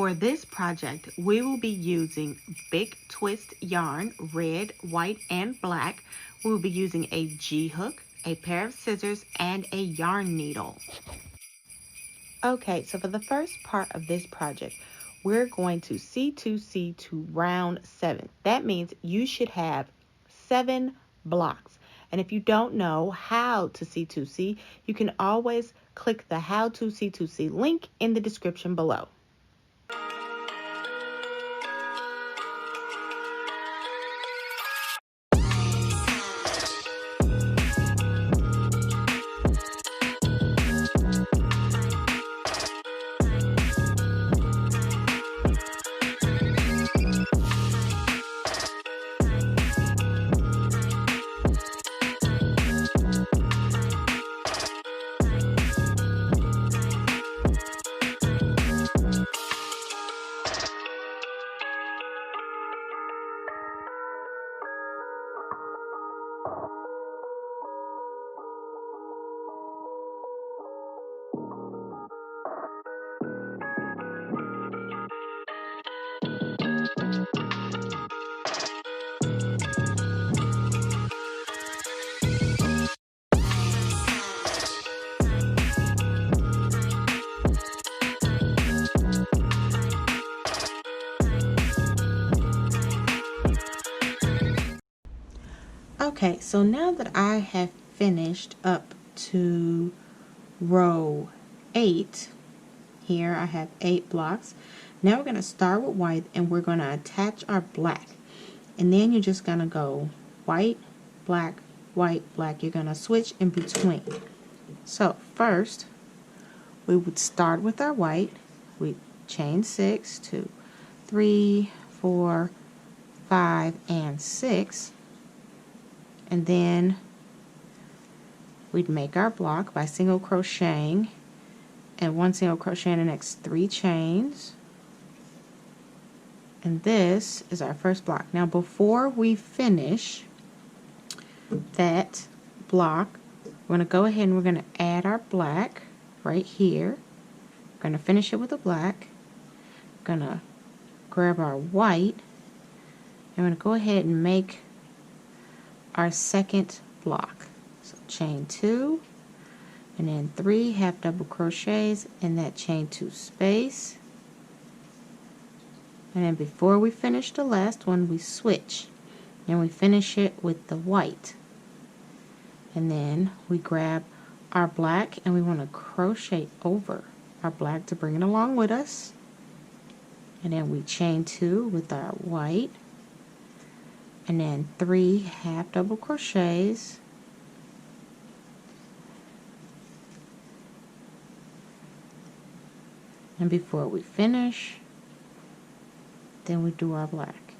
For this project, we will be using big twist yarn, red, white, and black. We will be using a G-hook, a pair of scissors, and a yarn needle. Okay, so for the first part of this project, we're going to C2c to round 7. That means you should have 7 blocks. And if you don't know how to C2c, you can always click the How to C2c link in the description below. Okay, so now that I have finished up to row 8, here I have 8 blocks. Now we're going to start with white and we're going to attach our black. And then you're just going to go white, black, white, black. You're going to switch in between. So first, we would start with our white. We chain 6 to 3, 4, 5, and 6. And then we'd make our block by single crocheting and 1 single crochet in the next 3 chains. And this is our first block. Now before we finish that block, we're going to go ahead and we're going to add our black right here. We're going to finish it with a black. We're going to grab our white and we're going to go ahead and make our second block. So chain 2 and then 3 half double crochets in that chain 2 space, and then before we finish the last one we switch and we finish it with the white, and then we grab our black and we want to crochet over our black to bring it along with us, and then we chain 2 with our white and then 3 half double crochets, and before we finish, then we do our black.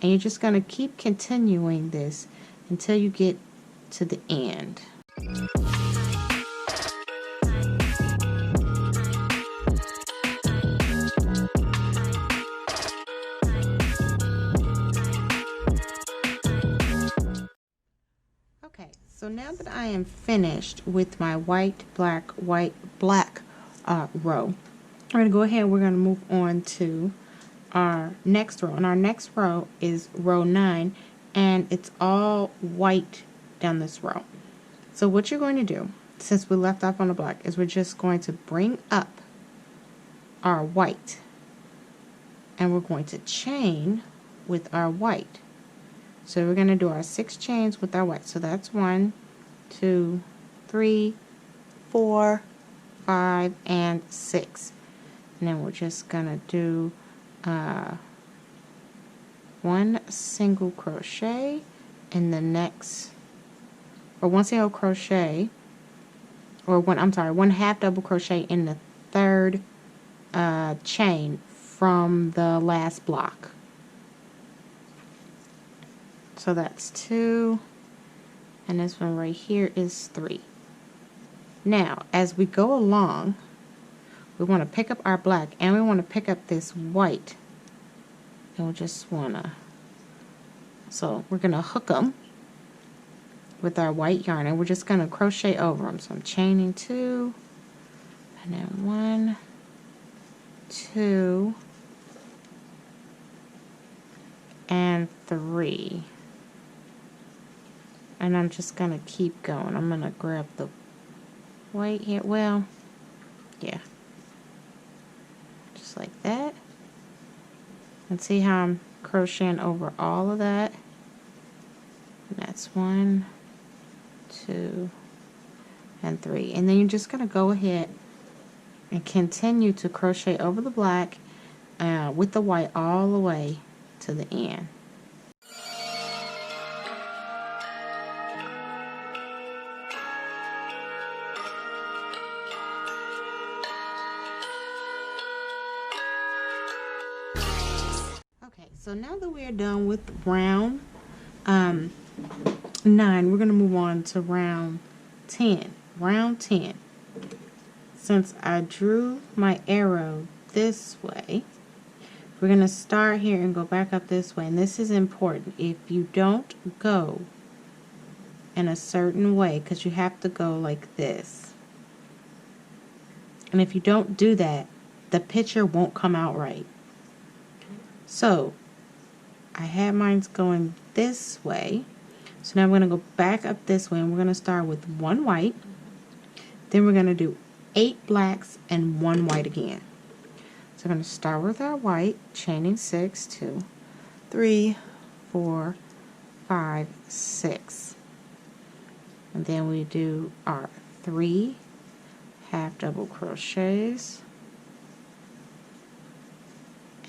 And you're just going to keep continuing this until you get to the end. Okay, so now that I am finished with my white, black row, we're going to go ahead, we're going to move on to our next row. And our next row is row 9, and it's all white down this row. So what you're going to do, since we left off on the black, is we're just going to bring up our white, and we're going to chain with our white. So we're going to do our 6 chains with our white. So that's 1, 2, 3, 4, 5, and 6. And then we're just going to do 1 single crochet in the next, or 1 single crochet, or 1 half double crochet in the third chain from the last block. So that's 2, and this one right here is 3. Now, as we go along, we want to pick up our black and we want to pick up this white. And we'll just want to, so we're going to hook them with our white yarn and we're just going to crochet over them. So I'm chaining 2, and then 1, 2, and 3. And I'm just gonna keep going. I'm gonna grab the white here. Well, yeah, just like that. And see how I'm crocheting over all of that? And that's 1, 2, and 3. And then you're just gonna go ahead and continue to crochet over the black with the white all the way to the end. Okay, so now that we're done with round 9, we're going to move on to round 10. Round 10. Since I drew my arrow this way, we're going to start here and go back up this way. And this is important. If you don't go in a certain way, because you have to go like this. And if you don't do that, the picture won't come out right. So, I had mine going this way. So now we're going to go back up this way and we're going to start with 1 white. Then we're going to do 8 blacks and 1 white again. So we're going to start with our white, chaining 6, 2, 3, 4, 5, 6. And then we do our 3 half double crochets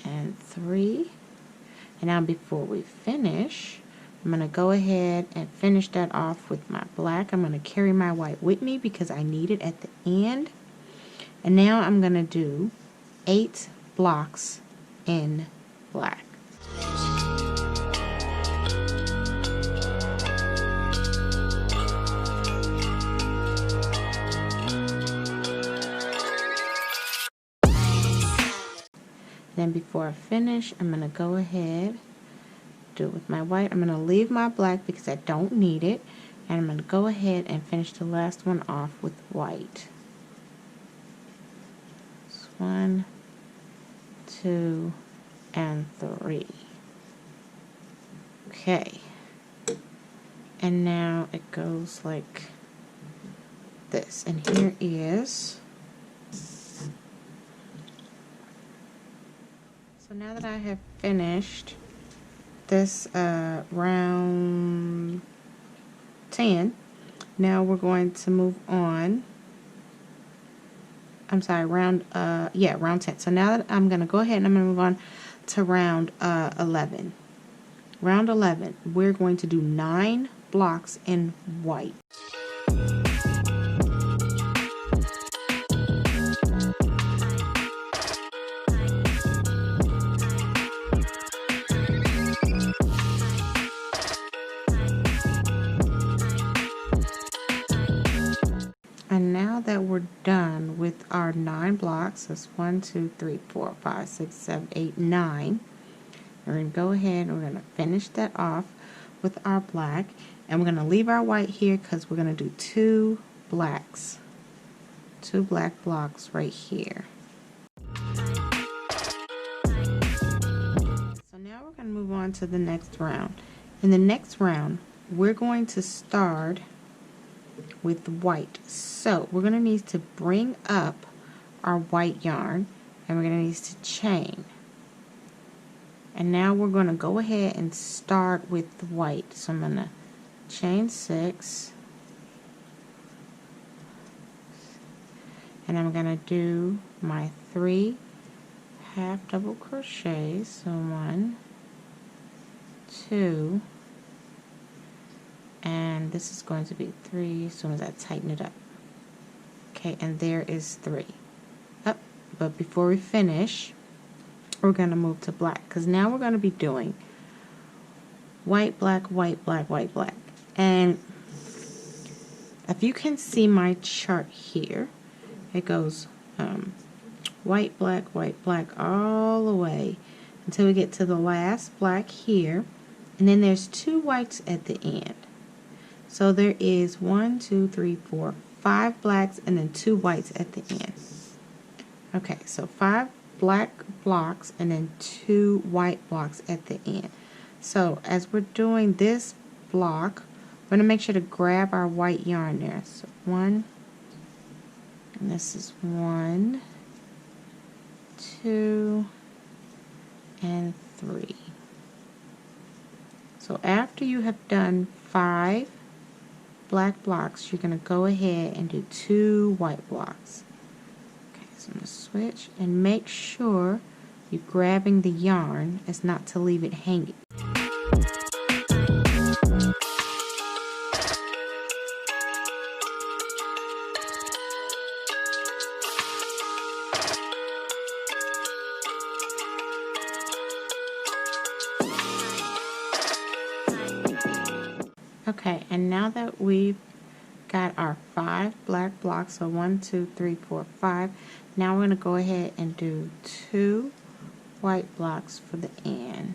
and 3. And now before we finish, I'm going to go ahead and finish that off with my black. I'm going to carry my white with me because I need it at the end. And now I'm going to do 8 blocks in black. Then before I finish, I'm going to go ahead, do it with my white. I'm going to leave my black because I don't need it. And I'm going to go ahead and finish the last one off with white. 1, 2, and 3. Okay. And now it goes like this. And here is... So now that I have finished this round 10, now we're going to move on. I'm sorry, round 10. So now that I'm going to go ahead and I'm going to move on to round 11. Round 11, we're going to do 9 blocks in white. And now that we're done with our 9 blocks, that's 1, 2, 3, 4, 5, 6, 7, 8, 9. We're going to go ahead and we're going to finish that off with our black. And we're going to leave our white here because we're going to do 2 blacks. 2 black blocks right here. So now we're going to move on to the next round. In the next round, we're going to start with white. So we're going to need to bring up our white yarn and we're going to need to chain. And now we're going to go ahead and start with the white. So I'm going to chain 6 and I'm going to do my 3 half double crochets. So 1, 2, and this is going to be 3 as soon as I tighten it up. Okay, and there is 3. Up, but before we finish, we're going to move to black because now we're going to be doing white, black, white, black, white, black. And if you can see my chart here, it goes white, black, all the way until we get to the last black here. And then there's 2 whites at the end. So there is 1, 2, 3, 4, 5 blacks and then 2 whites at the end. Okay, so 5 black blocks and then 2 white blocks at the end. So as we're doing this block, we're going to make sure to grab our white yarn there. So 1, and this is 1, 2, and 3. So after you have done 5 black blocks, you're going to go ahead and do 2 white blocks. Okay, so I'm going to switch and make sure you're grabbing the yarn as not to leave it hanging. Okay, and now that we've got our 5 black blocks, so 1, 2, 3, 4, 5, now we're going to go ahead and do 2 white blocks for the end.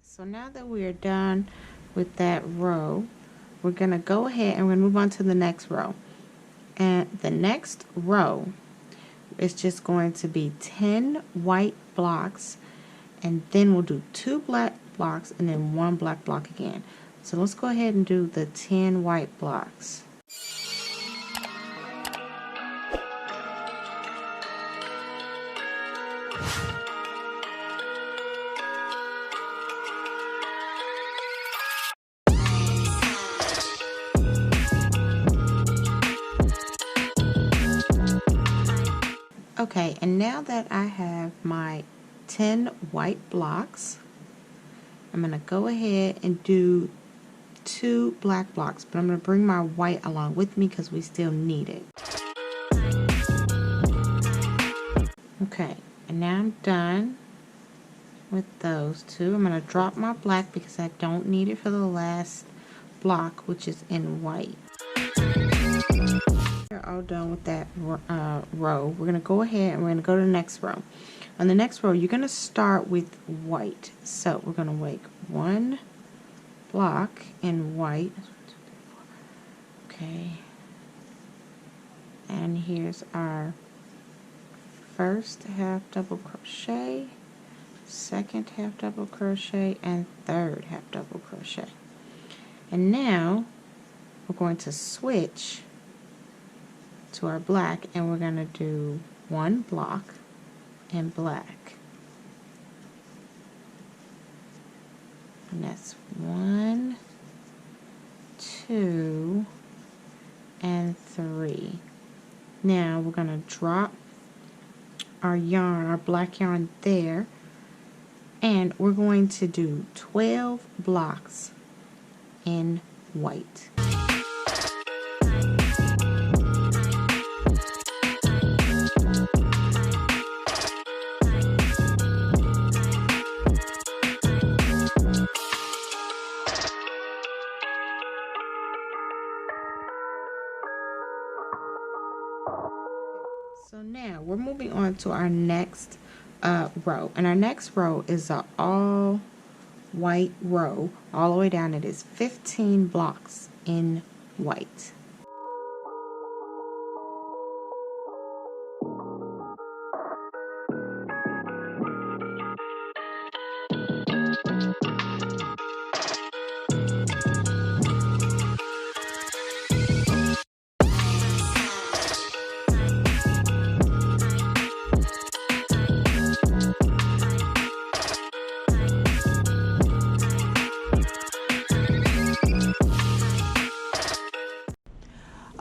So now that we are done with that row, we're going to go ahead and we're going to move on to the next row. And the next row is just going to be 10 white blocks, and then we'll do 2 black blocks and then 1 black block again. So let's go ahead and do the 10 white blocks. Okay, and now that I have my 10 white blocks, I'm going to go ahead and do 2 black blocks, but I'm going to bring my white along with me because we still need it. Okay, and now I'm done with those 2. I'm going to drop my black because I don't need it for the last block, which is in white. We're all done with that row. We're going to go ahead and we're going to go to the next row. On the next row, you're going to start with white. So we're going to make 1 block in white. Okay. And here's our first half double crochet, second half double crochet, and third half double crochet. And now we're going to switch to our black, and we're going to do 1 block in black, and that's 1, 2, and 3. Now we're going to drop our yarn, our black yarn there, and we're going to do 12 blocks in white. So now we're moving on to our next row, and our next row is an all white row. All the way down it is 15 blocks in white.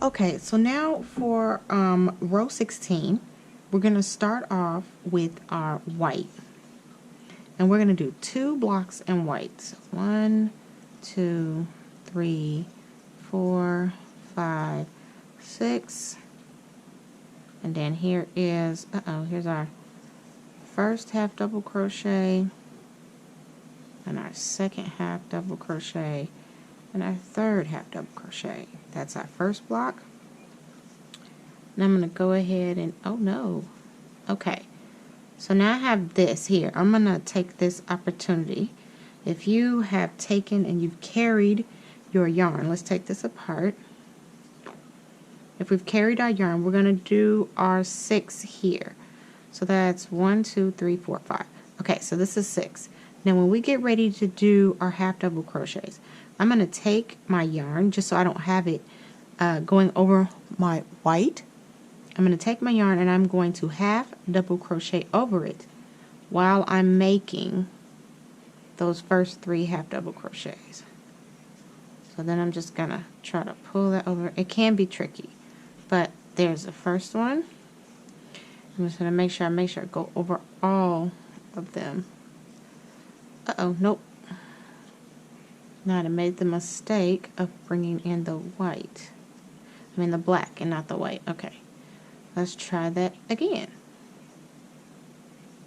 Okay, so now for row 16, we're going to start off with our white. And we're going to do 2 blocks in white. So 1, 2, 3, 4, 5, 6. And then here is, here's our first half double crochet and our second half double crochet and our third half double crochet. That's our first block. And I'm going to go ahead and, oh no, okay. So now I have this here. I'm going to take this opportunity. If you have taken and you've carried your yarn, let's take this apart. If we've carried our yarn, we're going to do our 6 here. So that's 1, 2, 3, 4, 5. Okay, so this is 6. Now when we get ready to do our half double crochets, I'm going to take my yarn, just so I don't have it going over my white. I'm going to take my yarn and I'm going to half double crochet over it while I'm making those first 3 half double crochets. So then I'm just going to try to pull that over. It can be tricky, but there's the first one. I'm just going to make sure I go over all of them. Uh-oh, nope. Now I made the mistake of bringing in the white. I mean the black and not the white. Okay. Let's try that again.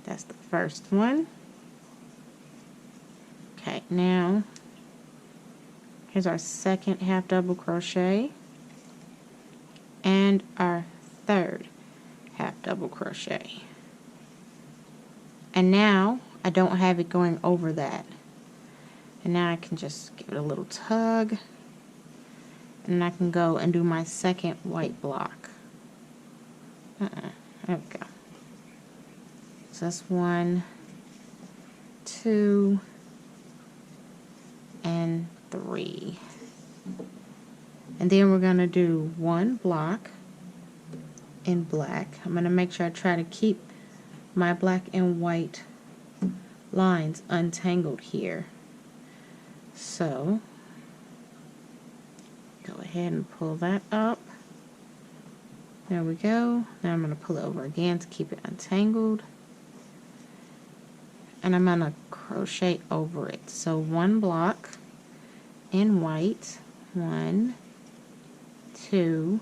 That's the first one. Okay, now here's our second half double crochet and our third half double crochet. And now I don't have it going over that. And now I can just give it a little tug and I can go and do my second white block. There we go. So that's 1, 2, and 3. And then we're going to do 1 block in black. I'm going to make sure I try to keep my black and white lines untangled here. So go ahead and pull that up. There we go. Now I'm going to pull it over again to keep it untangled. And I'm going to crochet over it. So 1 block in white. 1, 2,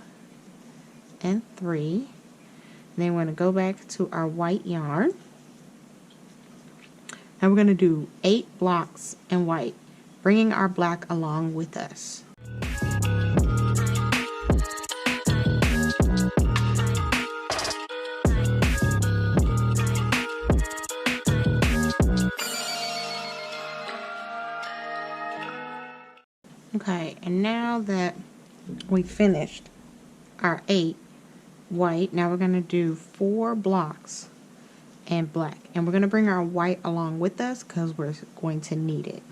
and 3. And then we're going to go back to our white yarn. Now we're going to do 8 blocks in white, bringing our black along with us. Okay, and now that we finished our 8 white, now we're going to do 4 blocks in black. And we're going to bring our white along with us because we're going to need it.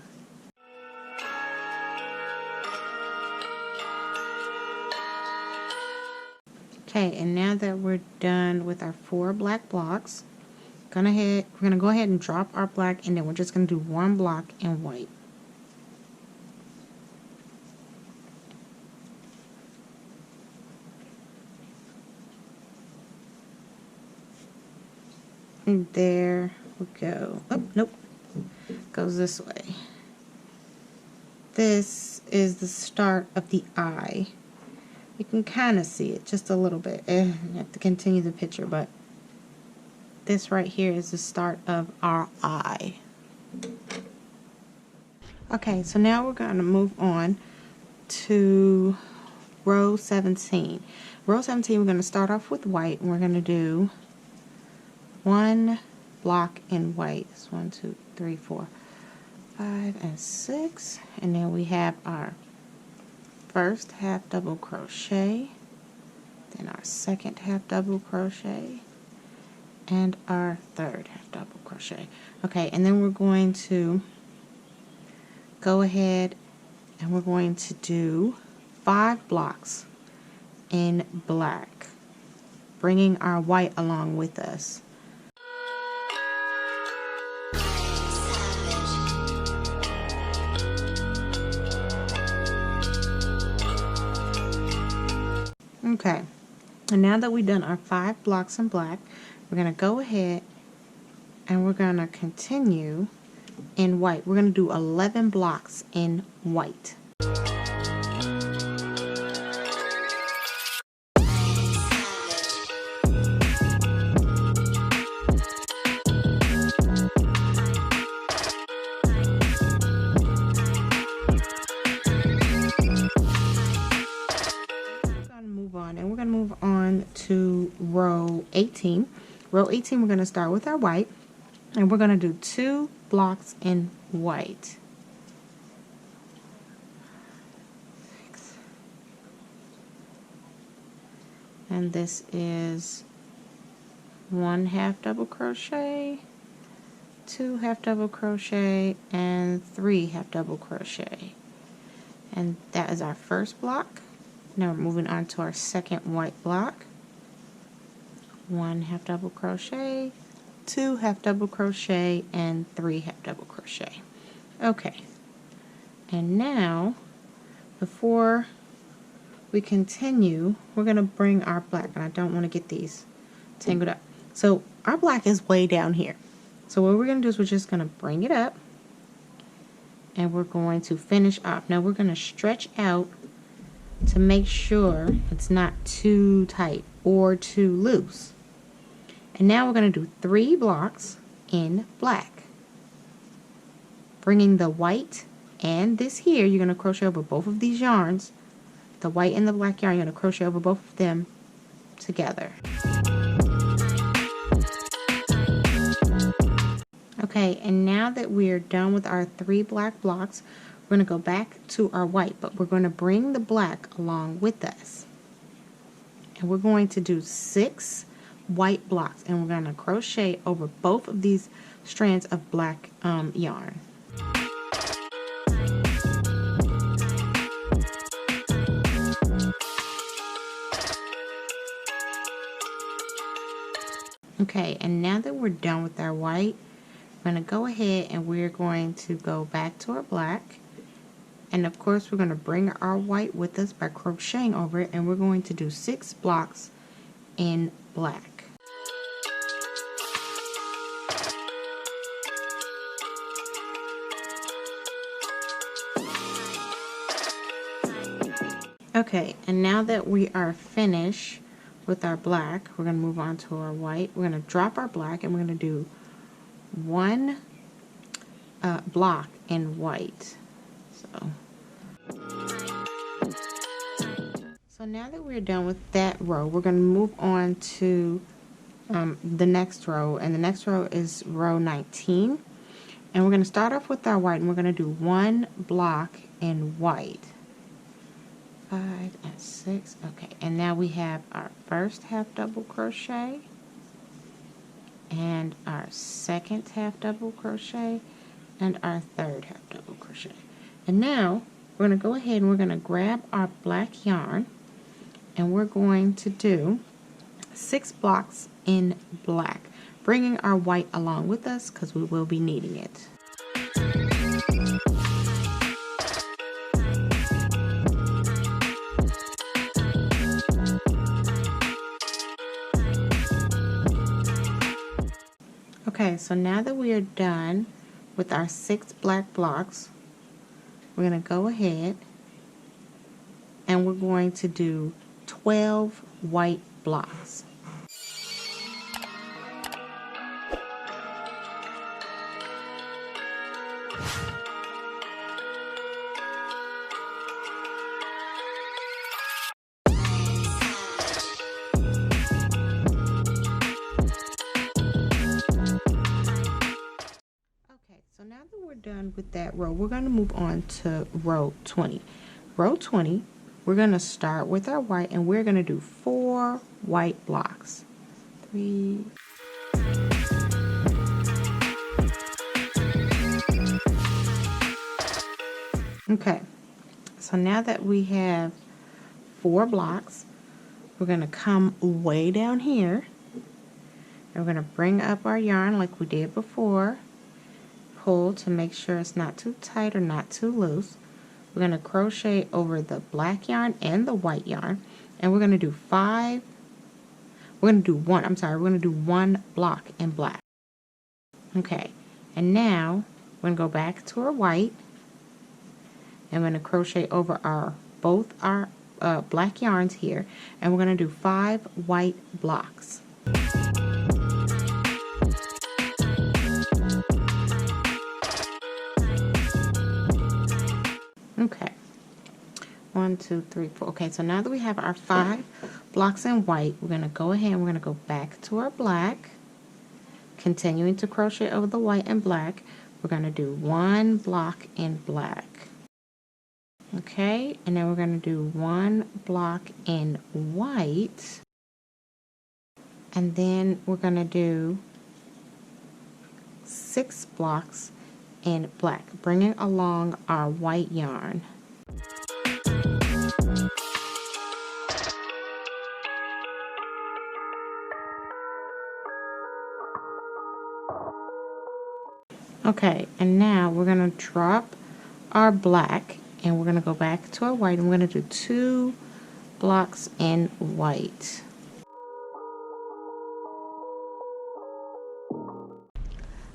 Okay, and now that we're done with our 4 black blocks, we're going to go ahead and drop our black, and then we're just going to do 1 block in white. And there we go. Oh, nope. Goes this way. This is the start of the eye. You can kind of see it just a little bit. You have to continue the picture, but this right here is the start of our eye. Okay, so now we're going to move on to row 17. Row 17, we're going to start off with white, and we're going to do 1 block in white. It's 1, 2, 3, 4, 5, and 6. And then we have our first half double crochet, then our second half double crochet, and our third half double crochet. Okay, and then we're going to go ahead and we're going to do 5 blocks in black, bringing our white along with us. Okay, and now that we've done our 5 blocks in black, we're going to go ahead and we're going to continue in white. We're going to do 11 blocks in white. 18. Row 18, we're going to start with our white, and we're going to do 2 blocks in white. 6. And this is 1 half double crochet, 2 half double crochet, and 3 half double crochet. And that is our first block. Now we're moving on to our second white block. 1 half double crochet, 2 half double crochet, and 3 half double crochet. Okay, and now before we continue, we're going to bring our black, and I don't want to get these tangled up. So our black is way down here. So what we're going to do is we're just going to bring it up, and we're going to finish off. Now we're going to stretch out to make sure it's not too tight or too loose. And now we're going to do 3 blocks in black. Bringing the white and this here, you're going to crochet over both of these yarns. The white and the black yarn, you're going to crochet over both of them together. Okay, and now that we're done with our 3 black blocks, we're going to go back to our white, but we're going to bring the black along with us. And we're going to do 6 white blocks, and we're going to crochet over both of these strands of black yarn. Okay, and now that we're done with our white, we're going to go ahead and we're going to go back to our black, and of course we're going to bring our white with us by crocheting over it, and we're going to do 6 blocks in black. Okay, and now that we are finished with our black, we're going to move on to our white. We're going to drop our black, and we're going to do 1 block in white. So now that we're done with that row, we're going to move on to the next row, and the next row is row 19. And we're going to start off with our white, and we're going to do 1 block in white. 5 and 6. Okay, and now we have our first half double crochet and our second half double crochet and our third half double crochet. And now we're going to go ahead and we're going to grab our black yarn, and we're going to do 6 blocks in black, bringing our white along with us because we will be needing it. Okay, so now that we are done with our 6 black blocks, we're going to go ahead and we're going to do 12 white blocks. Now that we're done with that row, we're going to move on to row 20. Row 20, we're going to start with our white, and we're going to do 4 white blocks. 3. Okay, so now that we have 4 blocks, we're going to come way down here, and we're going to bring up our yarn like we did before. Pull to make sure it's not too tight or not too loose. We're going to crochet over the black yarn and the white yarn, and we're going to do 5. We're going to do 1. I'm sorry. We're going to do 1 block in black. Okay, and now we're going to go back to our white, and we're going to crochet over both our black yarns here, and we're going to do 5 white blocks. Okay, 1, 2, 3, 4. Okay, so now that we have our 5 blocks in white, we're going to go ahead and we're going to go back to our black, continuing to crochet over the white and black. We're going to do 1 block in black. Okay, and then we're going to do 1 block in white, and then we're going to do 6 blocks in black, bringing along our white yarn. Okay, and now we're going to drop our black and we're going to go back to our white, and we're going to do 2 blocks in white.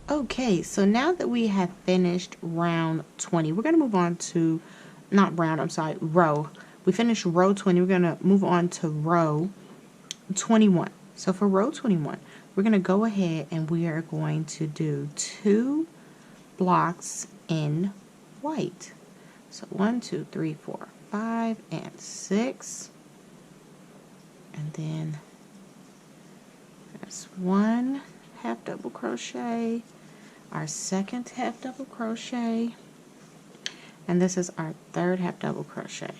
Okay, so now that we have finished round 20, we're going to move on to, row. We finished row 20, we're going to move on to row 21. So for row 21, we're going to go ahead and we are going to do 2 blocks in white. So 1, 2, 3, 4, 5, and 6. And then there's 1 half double crochet, our second half double crochet, and this is our third half double crochet.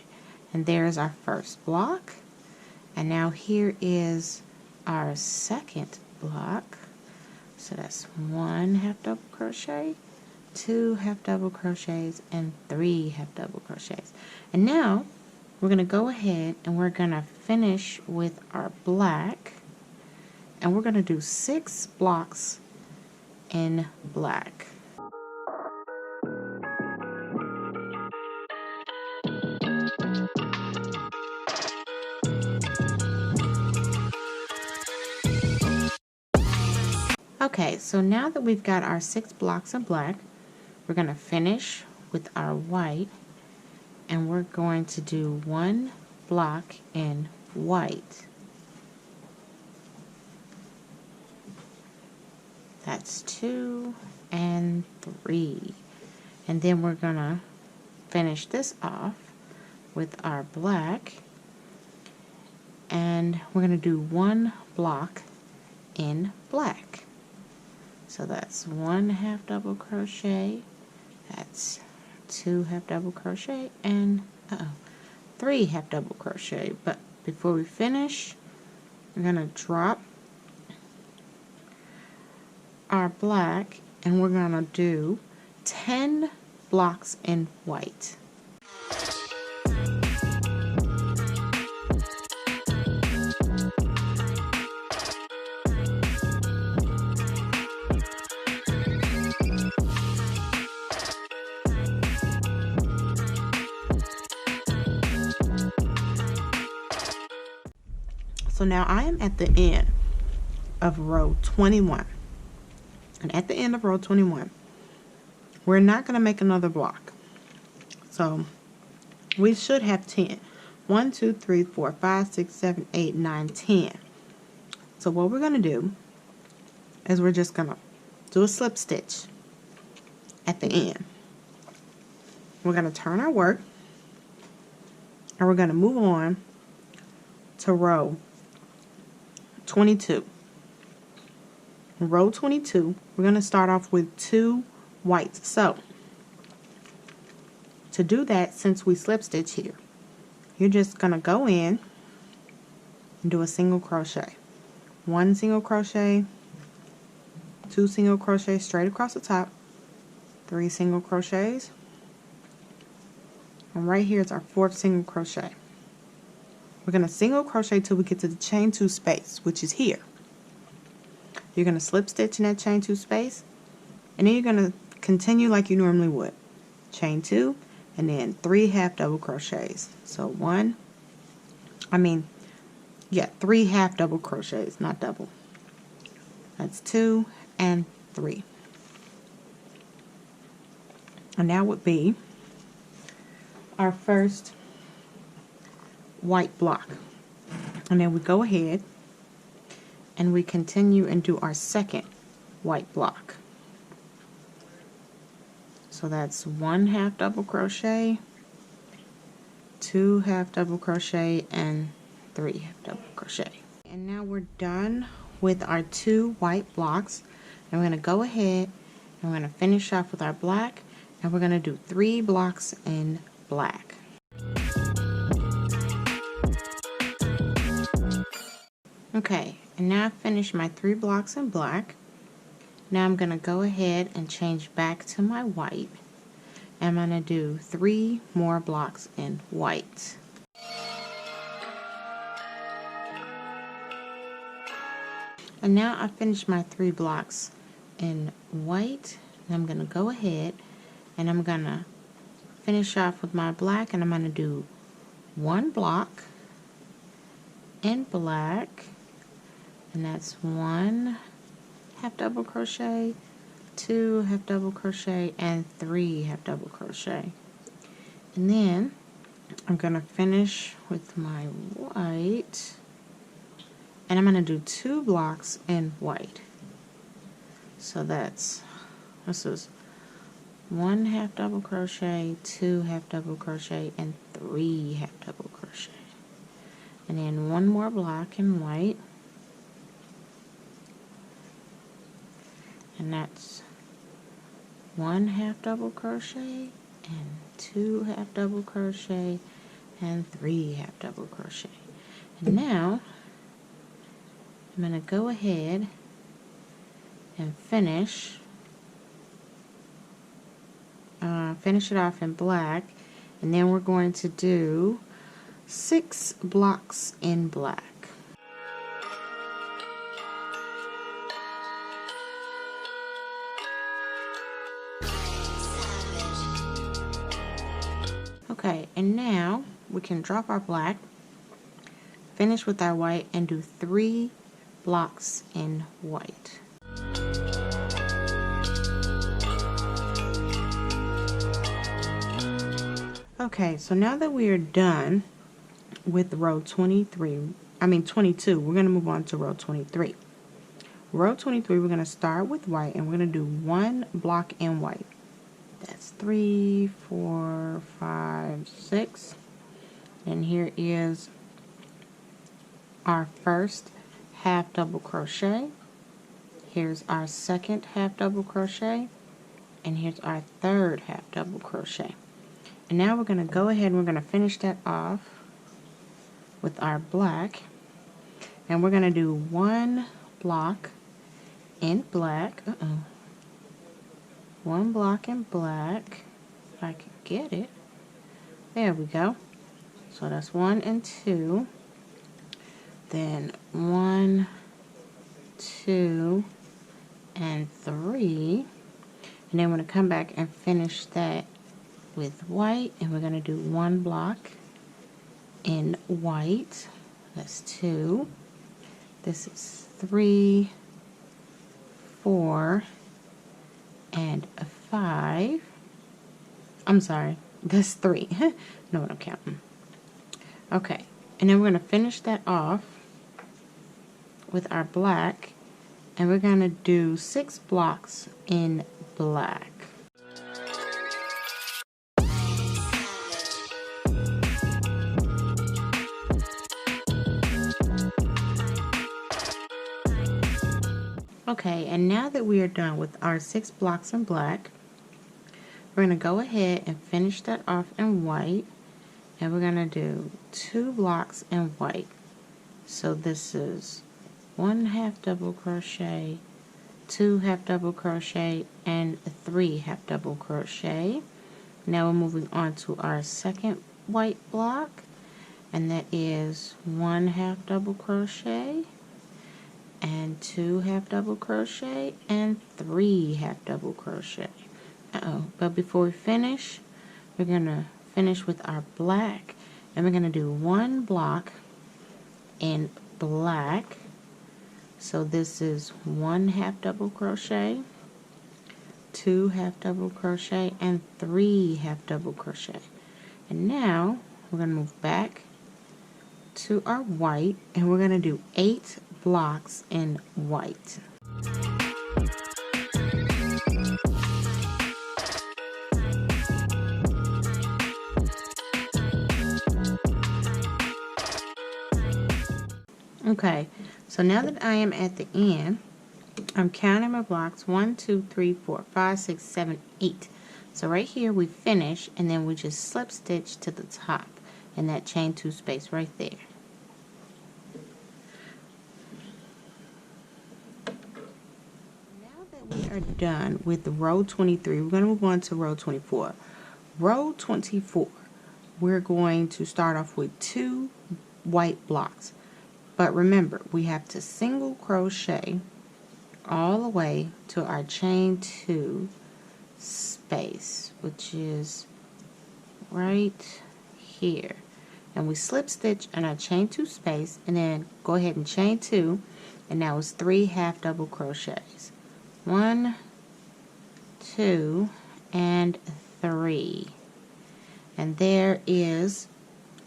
And there's our first block. And now here is our second block. So that's 1 half double crochet, 2 half double crochets, and 3 half double crochets. And now we're going to go ahead and we're going to finish with our black, and we're going to do 6 blocks in black. Okay, so now that we've got our 6 blocks of black, we're going to finish with our white, and we're going to do 1 block in white. That's 2 and 3. And then we're going to finish this off with our black, and we're going to do 1 block in black. So that's 1 half double crochet, that's 2 half double crochet, and 3 half double crochet. But before we finish, we're going to drop our black and we're going to do 10 blocks in white. So now I am at the end of row 21. And at the end of row 21, we're not going to make another block. So we should have 10. 1, 2, 3, 4, 5, 6, 7, 8, 9, 10. So what we're going to do is we're just going to do a slip stitch at the end. We're going to turn our work and we're going to move on to row 22. Row 22, we're going to start off with 2 whites. So to do that, since we slip stitch here, you're just going to go in and do a single crochet. 1 single crochet, 2 single crochets straight across the top, 3 single crochets, and right here is our 4th single crochet. We're going to single crochet till we get to the chain 2 space, which is here. You're going to slip stitch in that chain 2 space, and then you're going to continue like you normally would. Chain 2, and then 3 half double crochets. So 3 half double crochets, not double. That's 2 and 3. And that would be our first white block. And then we go ahead and we continue and do our second white block. So that's 1 half double crochet, 2 half double crochet, and 3 half double crochet. And now we're done with our 2 white blocks. And we're going to go ahead and we're going to finish off with our black, and we're going to do 3 blocks in black. Okay, and now I've finished my 3 blocks in black. Now I'm going to go ahead and change back to my white. I'm going to do 3 more blocks in white. And now I've finished my 3 blocks in white. And I'm going to go ahead and I'm going to finish off with my black, and I'm going to do 1 block in black, and that's 1 half double crochet, 2 half double crochet, and 3 half double crochet. And then I'm going to finish with my white, and I'm going to do 2 blocks in white. So this is 1 half double crochet, 2 half double crochet, and 3 half double crochet. And then 1 more block in white, and that's 1 half double crochet, and 2 half double crochet, and 3 half double crochet. And now I'm going to go ahead and finish it off in black, and then we're going to do 6 blocks in black. Okay, and now we can drop our black, finish with our white, and do 3 blocks in white. Okay, so now that we are done with row 22, we're going to move on to row 23. Row 23, we're going to start with white, and we're going to do 1 block in white. That's 3, 4, 5, 6. And here is our first half double crochet. Here's our second half double crochet. And here's our third half double crochet. And now we're going to go ahead and we're going to finish that off with our black. And we're going to do 1 block in black. 1 block in black, if I can get it. There we go. So that's 1 and 2. Then 1, 2, and 3. And then we're going to come back and finish that with white, and we're going to do 1 block in white. That's 2. This is 3, 4, and 5. I'm sorry, that's 3. No, I'm counting. Okay, and then we're going to finish that off with our black, and we're going to do 6 blocks in black. Okay, and now that we are done with our 6 blocks in black, we're going to go ahead and finish that off in white, and we're going to do 2 blocks in white. So this is 1 half double crochet, 2 half double crochet, and 3 half double crochet. Now we're moving on to our second white block, and that is 1 half double crochet, and 2 half double crochet, and 3 half double crochet. But before we finish, we're going to finish with our black, and we're going to do 1 block in black. So this is 1 half double crochet, 2 half double crochet, and 3 half double crochet. And now we're going to move back to our white, and we're going to do 8 blocks in white. Okay, so now that I am at the end, I'm counting my blocks 1, 2, 3, 4, 5, 6, 7, 8. So right here we finish, and then we just slip stitch to the top in that chain 2 space right there. Now that we are done with row 23, we're going to move on to row 24. Row 24, we're going to start off with 2 white blocks. But remember, we have to single crochet all the way to our chain 2 space, which is right here. And we slip stitch in our chain 2 space, and then go ahead and chain 2, and now it's 3 half double crochets. 1, 2, and 3. And there is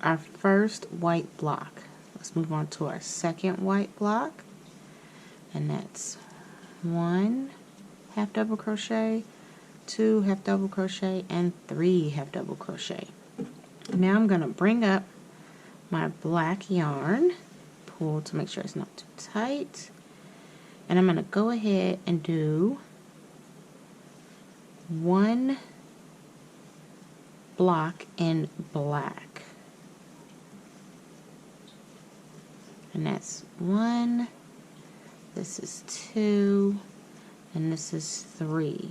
our first white block. Let's move on to our second white block, and that's 1 half double crochet, 2 half double crochet, and 3 half double crochet. Now I'm going to bring up my black yarn, pull to make sure it's not too tight, and I'm going to go ahead and do 1 block in black, and that's 1, this is 2, and this is 3.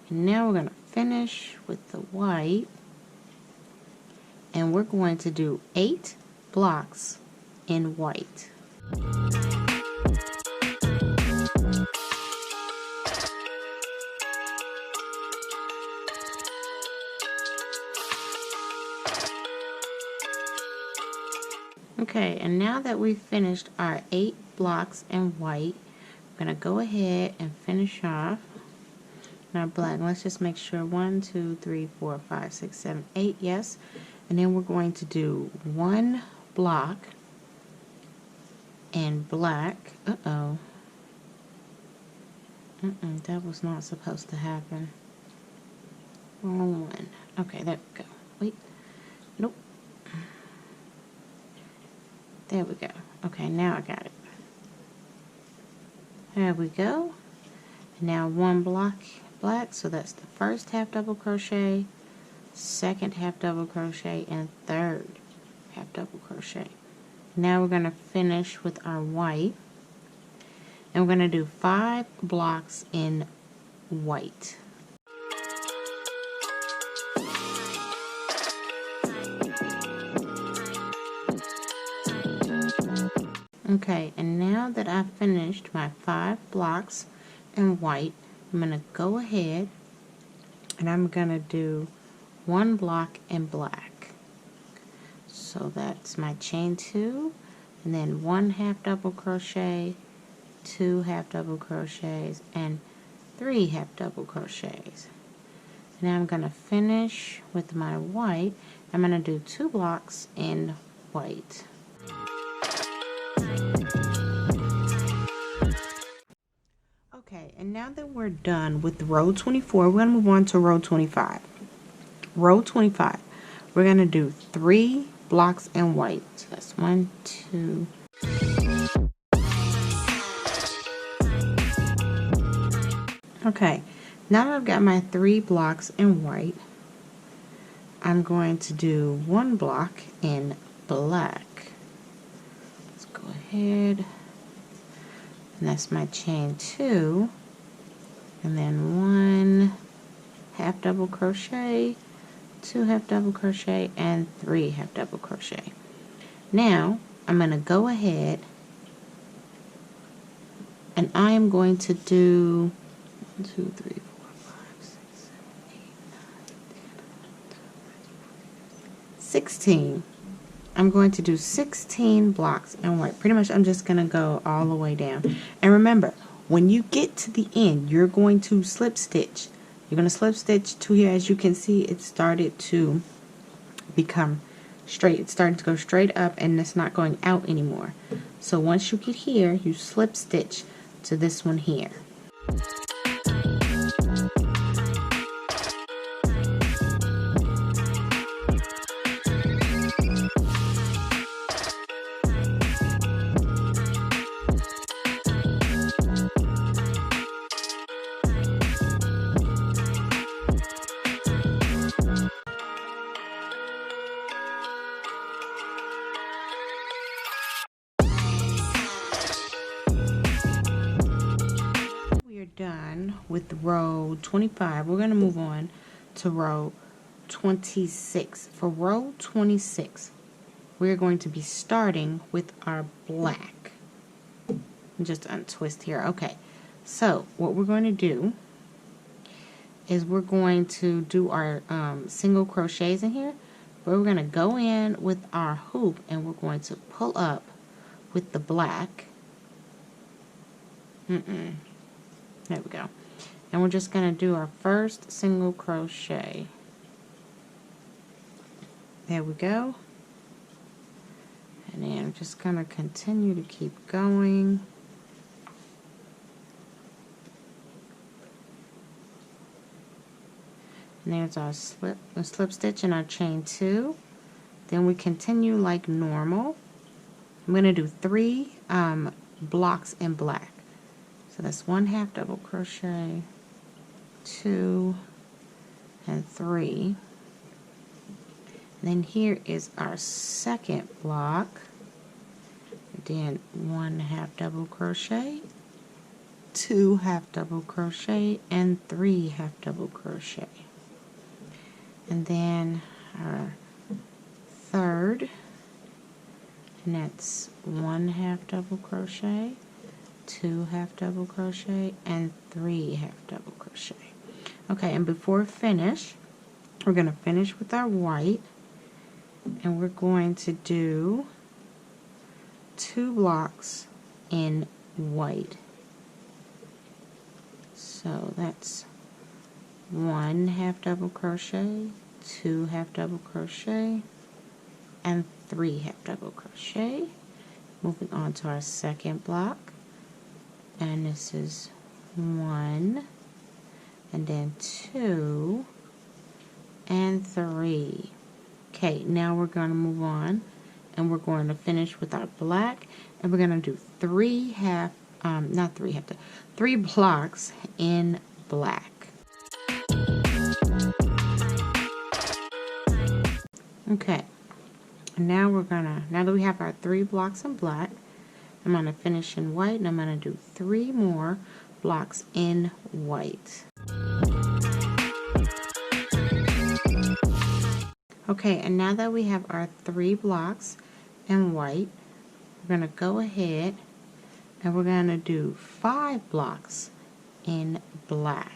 And now we're going to finish with the white, and we're going to do 8 blocks in white. Okay, and now that we've finished our 8 blocks in white, I'm going to go ahead and finish off our black. Let's just make sure 1, 2, 3, 4, 5, 6, 7, 8, yes. And then we're going to do 1 block in black. That was not supposed to happen. Wrong one. Okay, there we go. Wait. Nope. There we go. Okay, now I got it. There we go. And now 1 block black, so that's the first half double crochet, second half double crochet, and third half double crochet. Now we're going to finish with our white, and we're going to do 5 blocks in white. Okay, and now that I've finished my 5 blocks in white, I'm going to go ahead and I'm going to do 1 block in black. So that's my chain 2, and then 1 half double crochet, 2 half double crochets, and 3 half double crochets. Now I'm going to finish with my white. I'm going to do 2 blocks in white. Okay, and now that we're done with row 24, we're going to move on to row 25. Row 25, we're going to do 3 blocks in white. So that's 1, 2. Okay, now that I've got my 3 blocks in white, I'm going to do 1 block in black. Let's go ahead. And that's my chain 2, and then 1 half double crochet, 2 half double crochet, and 3 half double crochet. Now I'm going to go ahead and I am going to do 1, 2, 3, 4, 5, 6, 7, 8, 9, 10, 16. I'm going to do 16 blocks in white. Pretty much I'm just going to go all the way down. And remember, when you get to the end, you're going to slip stitch. You're going to slip stitch to here. As you can see, it started to become straight. It's starting to go straight up, and it's not going out anymore. So once you get here, you slip stitch to this one here. done with row 25. We're going to move on to row 26. For row 26, we're going to be starting with our black. Just untwist here. Okay, so what we're going to do is we're going to do our single crochets in here, but we're going to go in with our hoop and we're going to pull up with the black. There we go. And we're just going to do our first single crochet. There we go. And then I'm just going to continue to keep going. And there's our slip stitch and our chain 2. Then we continue like normal. I'm going to do 3 blocks in black. So that's 1 half double crochet, 2, and 3. And then here is our second block. Then 1 half double crochet, 2 half double crochet, and 3 half double crochet. And then our third, and that's 1 half double crochet, 2 half double crochet, and 3 half double crochet. Okay, and before we finish, we're going to finish with our white, and we're going to do 2 blocks in white. So that's 1 half double crochet, 2 half double crochet, and 3 half double crochet. Moving on to our second block, and this is 1, and then 2, and 3. Okay, now we're going to move on, and we're going to finish with our black, and we're going to do 3 blocks in black. Okay, now now that we have our 3 blocks in black, I'm going to finish in white, and I'm going to do 3 more blocks in white. Okay, and now that we have our 3 blocks in white, we're going to go ahead and we're going to do 5 blocks in black.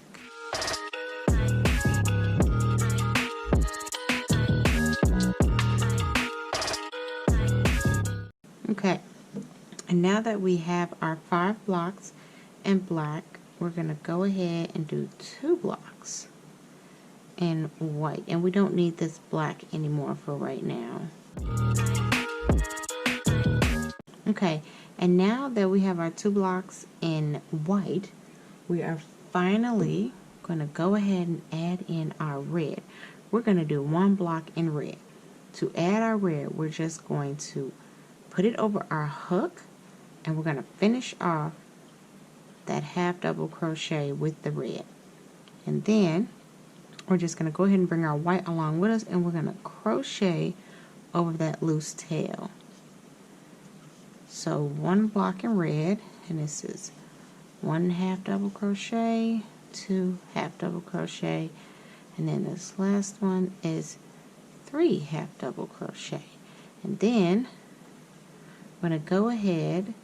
Okay, and now that we have our 5 blocks in black, we're going to go ahead and do 2 blocks in white, and we don't need this black anymore for right now. Okay, and now that we have our 2 blocks in white, we are finally going to go ahead and add in our red. We're going to do 1 block in red. To add our red, we're just going to put it over our hook, and we're going to finish off that half double crochet with the red. And then we're just going to go ahead and bring our white along with us, and we're going to crochet over that loose tail. So 1 block in red, and this is 1 half double crochet, 2 half double crochet, and then this last one is 3 half double crochet. And then we're going to go ahead and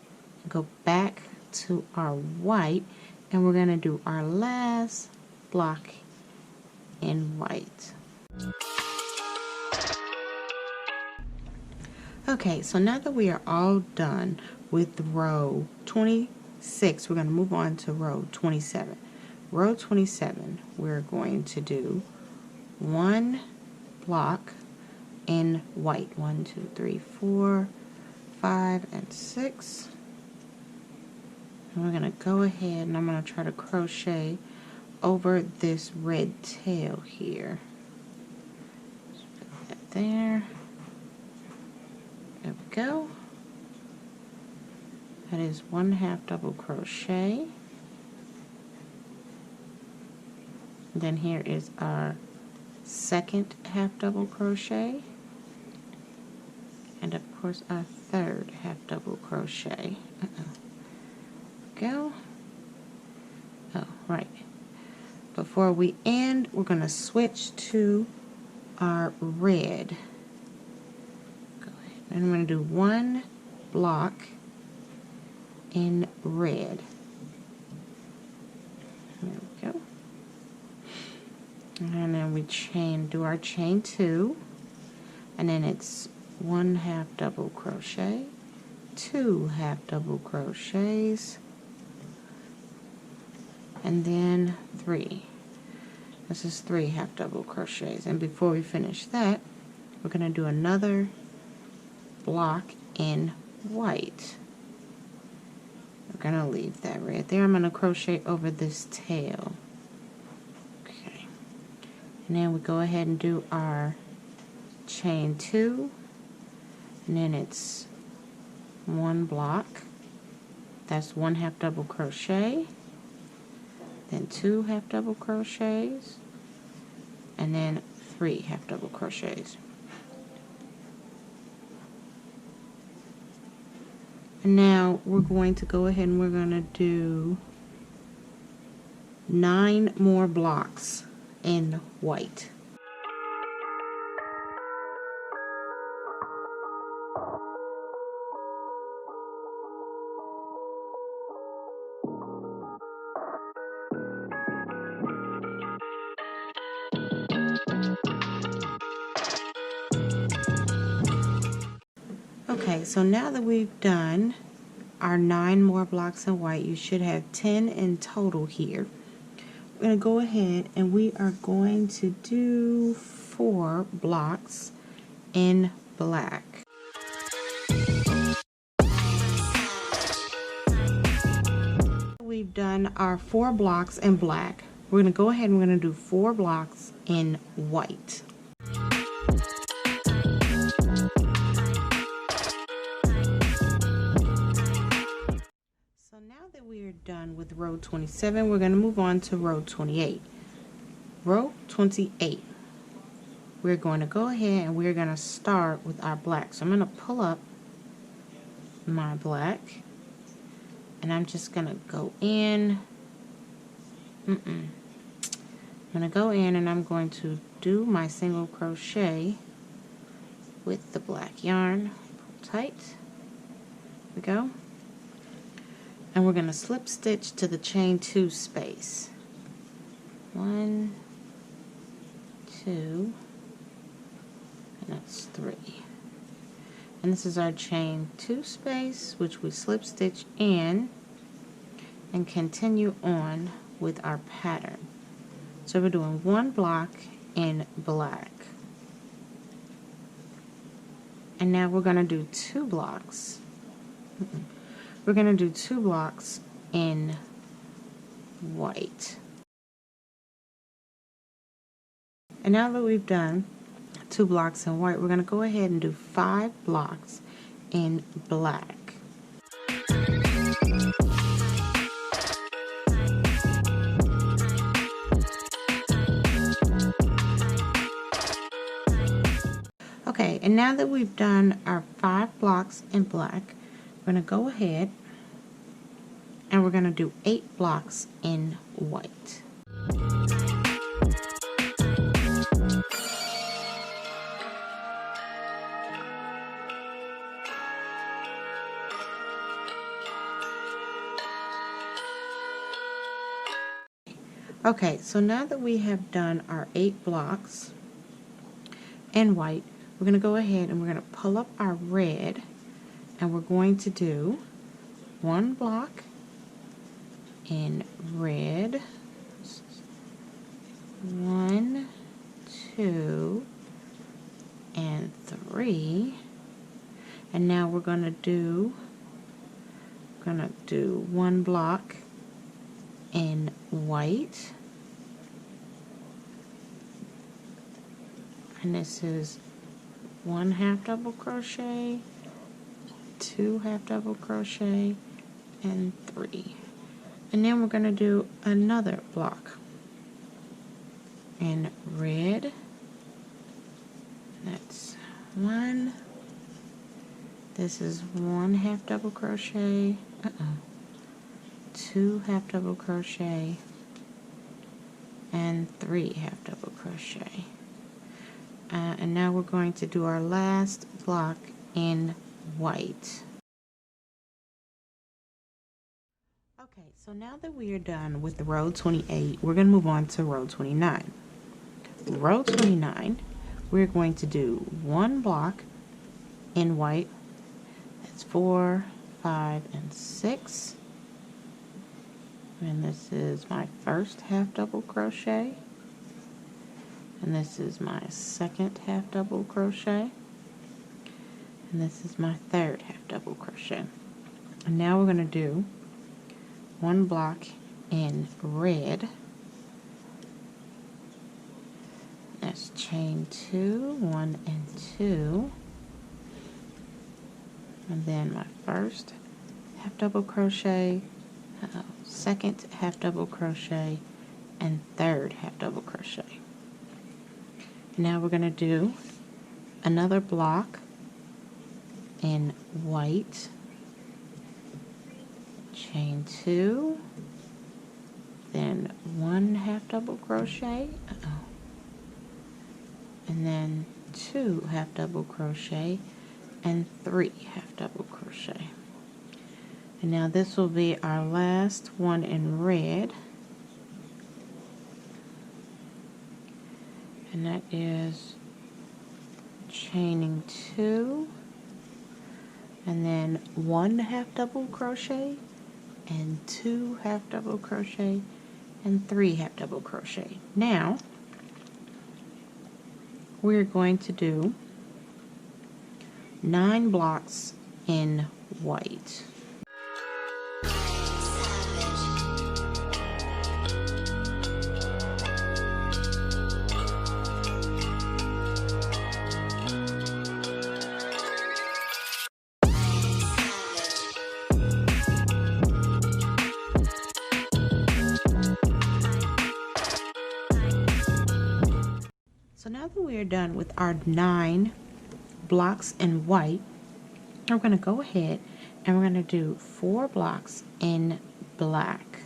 go back to our white, and we're going to do our last block in white. Okay, so now that we are all done with row 26, we're going to move on to row 27. Row 27, we're going to do 1 block in white. 1, 2, 3, 4, 5, and 6. And we're going to go ahead and I'm going to try to crochet over this red tail here. Just put that there. There we go. That is 1 half double crochet. And then here is our second half double crochet. And of course our third half double crochet. Go. Oh, Right. Before we end, we're going to switch to our red. Go ahead. And I'm going to do 1 block in red. There we go. And then we do our chain 2, and then it's 1 half double crochet, 2 half double crochets, and then 3. This is 3 half double crochets. And before we finish that, we're going to do another block in white. We're going to leave that right there. I'm going to crochet over this tail. Okay. And then we go ahead and do our chain 2, and then it's 1 block. That's 1 half double crochet, then 2 half double crochets, and then 3 half double crochets. And now we're going to go ahead and we're going to do 9 more blocks in white. Okay, so now that we've done our 9 more blocks in white, you should have 10 in total here. We're going to go ahead and we are going to do 4 blocks in black. We've done our 4 blocks in black. We're going to go ahead and we're going to do 4 blocks in white. So now that we are done with row 27, we're going to move on to row 28. Row 28, we're going to go ahead and we're going to start with our black. So I'm going to pull up my black, and I'm just going to go in. I'm going to go in and I'm going to do my single crochet with the black yarn. Pull tight. There we go. And we're going to slip stitch to the chain 2 space. 1, 2, and that's 3. And this is our chain 2 space, which we slip stitch in and continue on with our pattern. So we're doing 1 block in black. And now we're going to do 2 blocks. We're going to do 2 blocks in white. And now that we've done 2 blocks in white, we're going to go ahead and do 5 blocks in black. Okay, and now that we've done our 5 blocks in black, we're going to go ahead and we're going to do 8 blocks in white. Okay, so now that we have done our 8 blocks in white, we're going to go ahead and we're going to pull up our red, and we're going to do 1 block in red, 1, 2, and 3, and now we're going to do 1 block in white, and this is 1 half double crochet, 2 half double crochet, and 3. And then we're going to do another block in red. That's 1. This is 1 half double crochet, 2 half double crochet, and 3 half double crochet. And now we're going to do our last block in white. Okay, so now that we are done with the row 28, we're going to move on to row 29. Row 29, we're going to do one block in white. That's 4, 5, and 6. And this is my first half double crochet. And this is my second half double crochet. And this is my third half double crochet. And now we're going to do one block in red. That's chain 2, 1 and 2. And then my first half double crochet, second half double crochet, and third half double crochet. Now we're going to do another block in white, chain 2, then 1 half double crochet, and then 2 half double crochet, and 3 half double crochet. And now this will be our last one in red, and that is chaining 2, and then 1 half double crochet, and 2 half double crochet, and 3 half double crochet. Now we're going to do 9 blocks in white. So now that we are done with our 9 blocks in white, we're going to go ahead and we're going to do 4 blocks in black.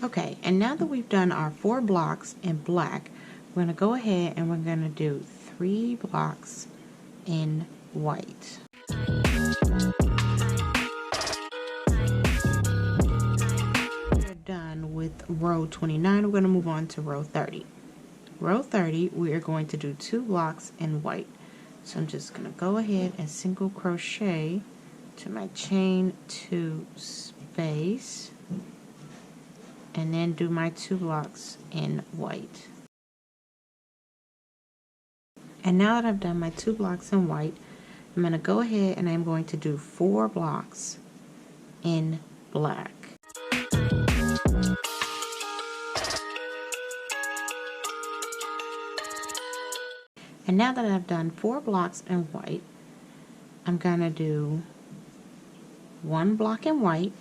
Okay, and now that we've done our 4 blocks in black, we're going to go ahead and we're going to do 3 blocks in white. Done with row 29, we're going to move on to row 30. Row 30, we are going to do 2 blocks in white. So I'm just going to go ahead and single crochet to my chain 2 space, and then do my 2 blocks in white. And now that I've done my 2 blocks in white, I'm going to go ahead and I'm going to do 4 blocks in black. And now that I've done 4 blocks in white, I'm going to do 1 block in white,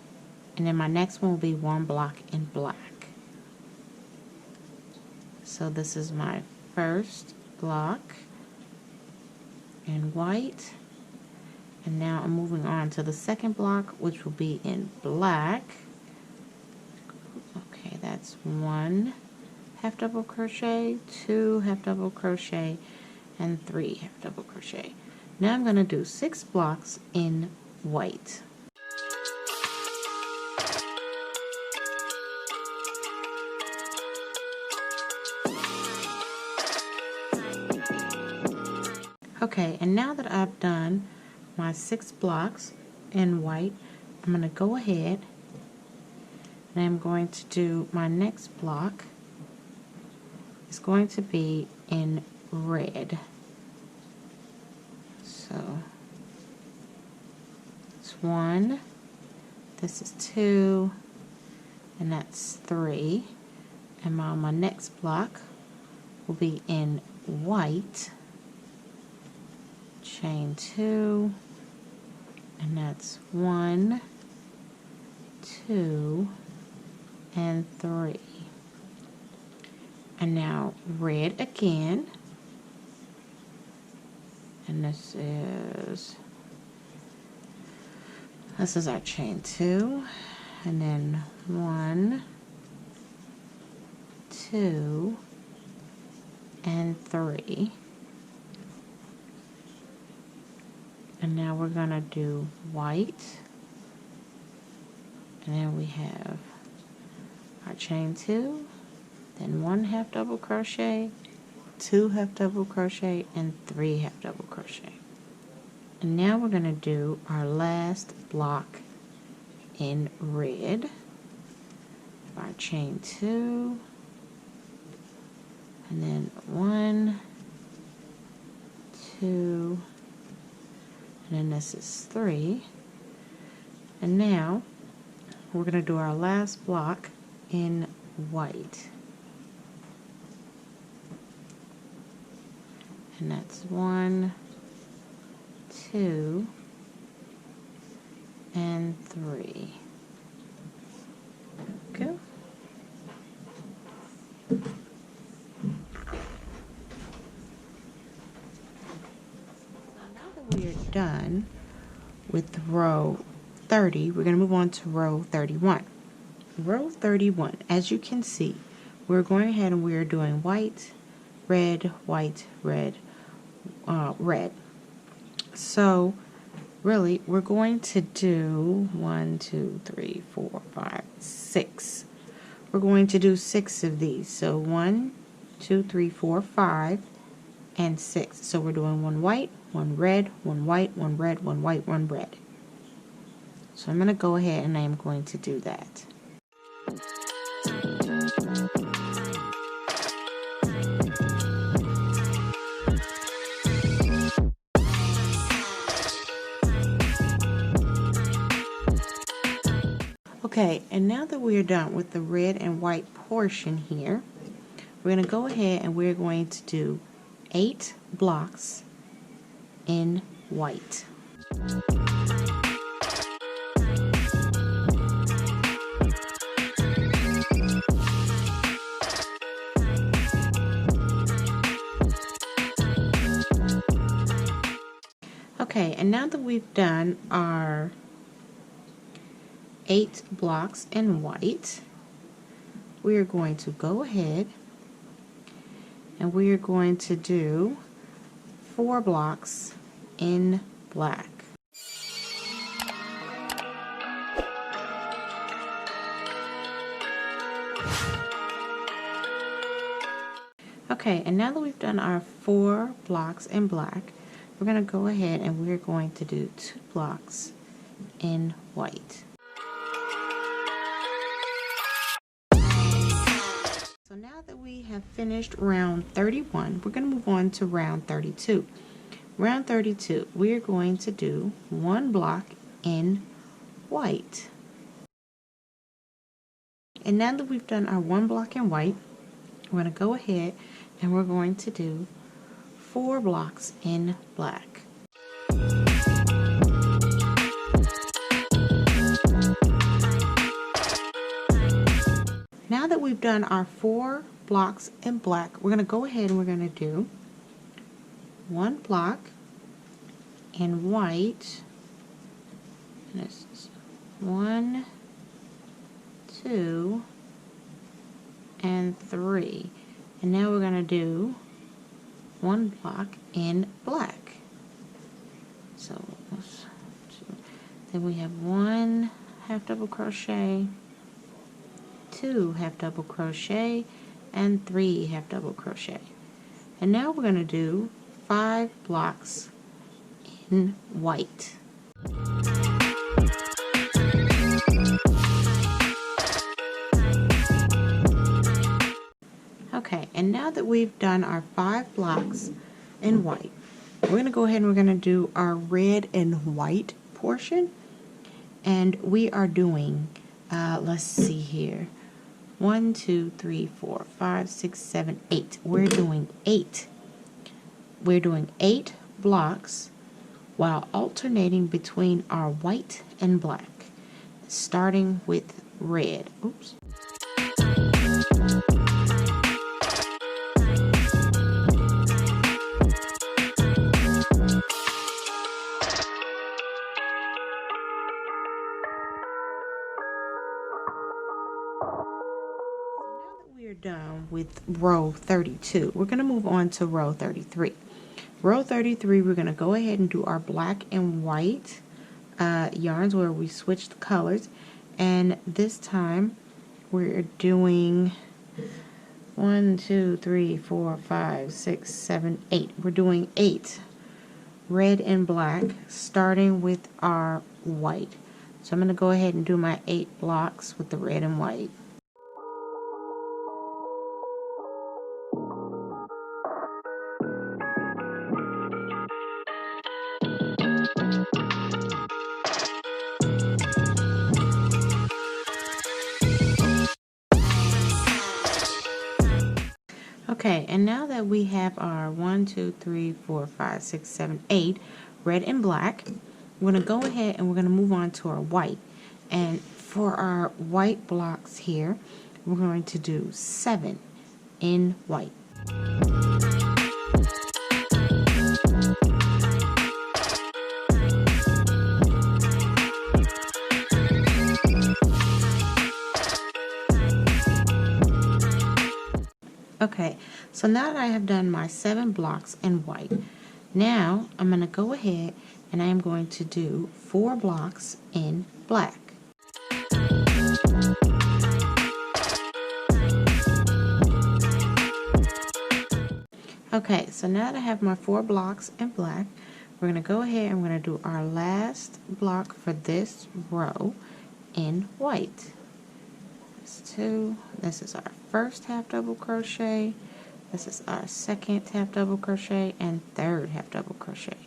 and then my next one will be 1 block in black. So this is my first block in white, and now I'm moving on to the second block, which will be in black. Okay, that's 1 half double crochet, 2 half double crochet, and 3 half double crochet. Now I'm going to do 6 blocks in white. Okay, and now that I've done my 6 blocks in white, I'm going to go ahead and I'm going to do my next block. It's going to be in red. So it's 1, this is 2, and that's 3. And my next block will be in white, chain 2, and that's 1, 2, and 3. And now red again, and this is This is our chain 2, and then 1, 2, and 3. And now we're gonna do white, and then we have our chain 2, then 1 half double crochet, 2 half double crochet, and 3 half double crochet. And now we're going to do our last block in red. Our chain 2, and then 1, 2, and then this is 3. And now we're going to do our last block in white. And that's 1, 2, and 3. Okay. Now that we are done with row 30, we're going to move on to row 31. Row 31, as you can see, we're going ahead and we're doing white, red, white, red, red. So really we're going to do 1, 2, 3, 4, 5, 6. We're going to do 6 of these. So 1, 2, 3, 4, 5, and 6. So we're doing 1 white, 1 red, 1 white, 1 red, 1 white, 1 red. So I'm going to go ahead and I'm going to do that. Okay, and now that we are done with the red and white portion here, we're going to go ahead and we're going to do 8 blocks in white. Okay, and now that we've done our 8 blocks in white, we are going to go ahead and we are going to do 4 blocks in black. Okay, and now that we've done our 4 blocks in black, we're going to go ahead and we're going to do 2 blocks in white. So now that we have finished round 31, we're going to move on to round 32. Round 32, we're going to do 1 block in white. And now that we've done our 1 block in white, we're going to go ahead and we're going to do 4 blocks in black. Now that we've done our 4 blocks in black, we're going to go ahead and we're going to do 1 block in white. And this is 1, 2, and 3. And now we're going to do 1 block in black. So then we have 1 half double crochet, 2 half double crochet, and 3 half double crochet. And now we're going to do 5 blocks in white. Okay, and now that we've done our 5 blocks in white, we're going to go ahead and we're going to do our red and white portion. And we are doing, let's see here, 1, 2, 3, 4, 5, 6, 7, 8. We're doing 8. We're doing 8 blocks while alternating between our white and black, starting with red. Oops. Now that we are done with row 32, we're going to move on to row 33. Row 33, we're going to go ahead and do our black and white yarns where we switch the colors, and this time we're doing 1, 2, 3, 4, 5, 6, 7, 8. We're doing 8 red and black, starting with our white. So I'm going to go ahead and do my 8 blocks with the red and white. Okay, and now that we have our 1, 2, 3, 4, 5, 6, 7, 8 red and black, we're going to go ahead and we're going to move on to our white. And for our white blocks here, we're going to do 7 in white. Okay, so now that I have done my 7 blocks in white, now I'm going to go ahead and I am going to do 4 blocks in black. Okay, so now that I have my 4 blocks in black, we're going to go ahead and we're going to do our last block for this row in white. 2. This is our first half double crochet, this is our second half double crochet, and third half double crochet.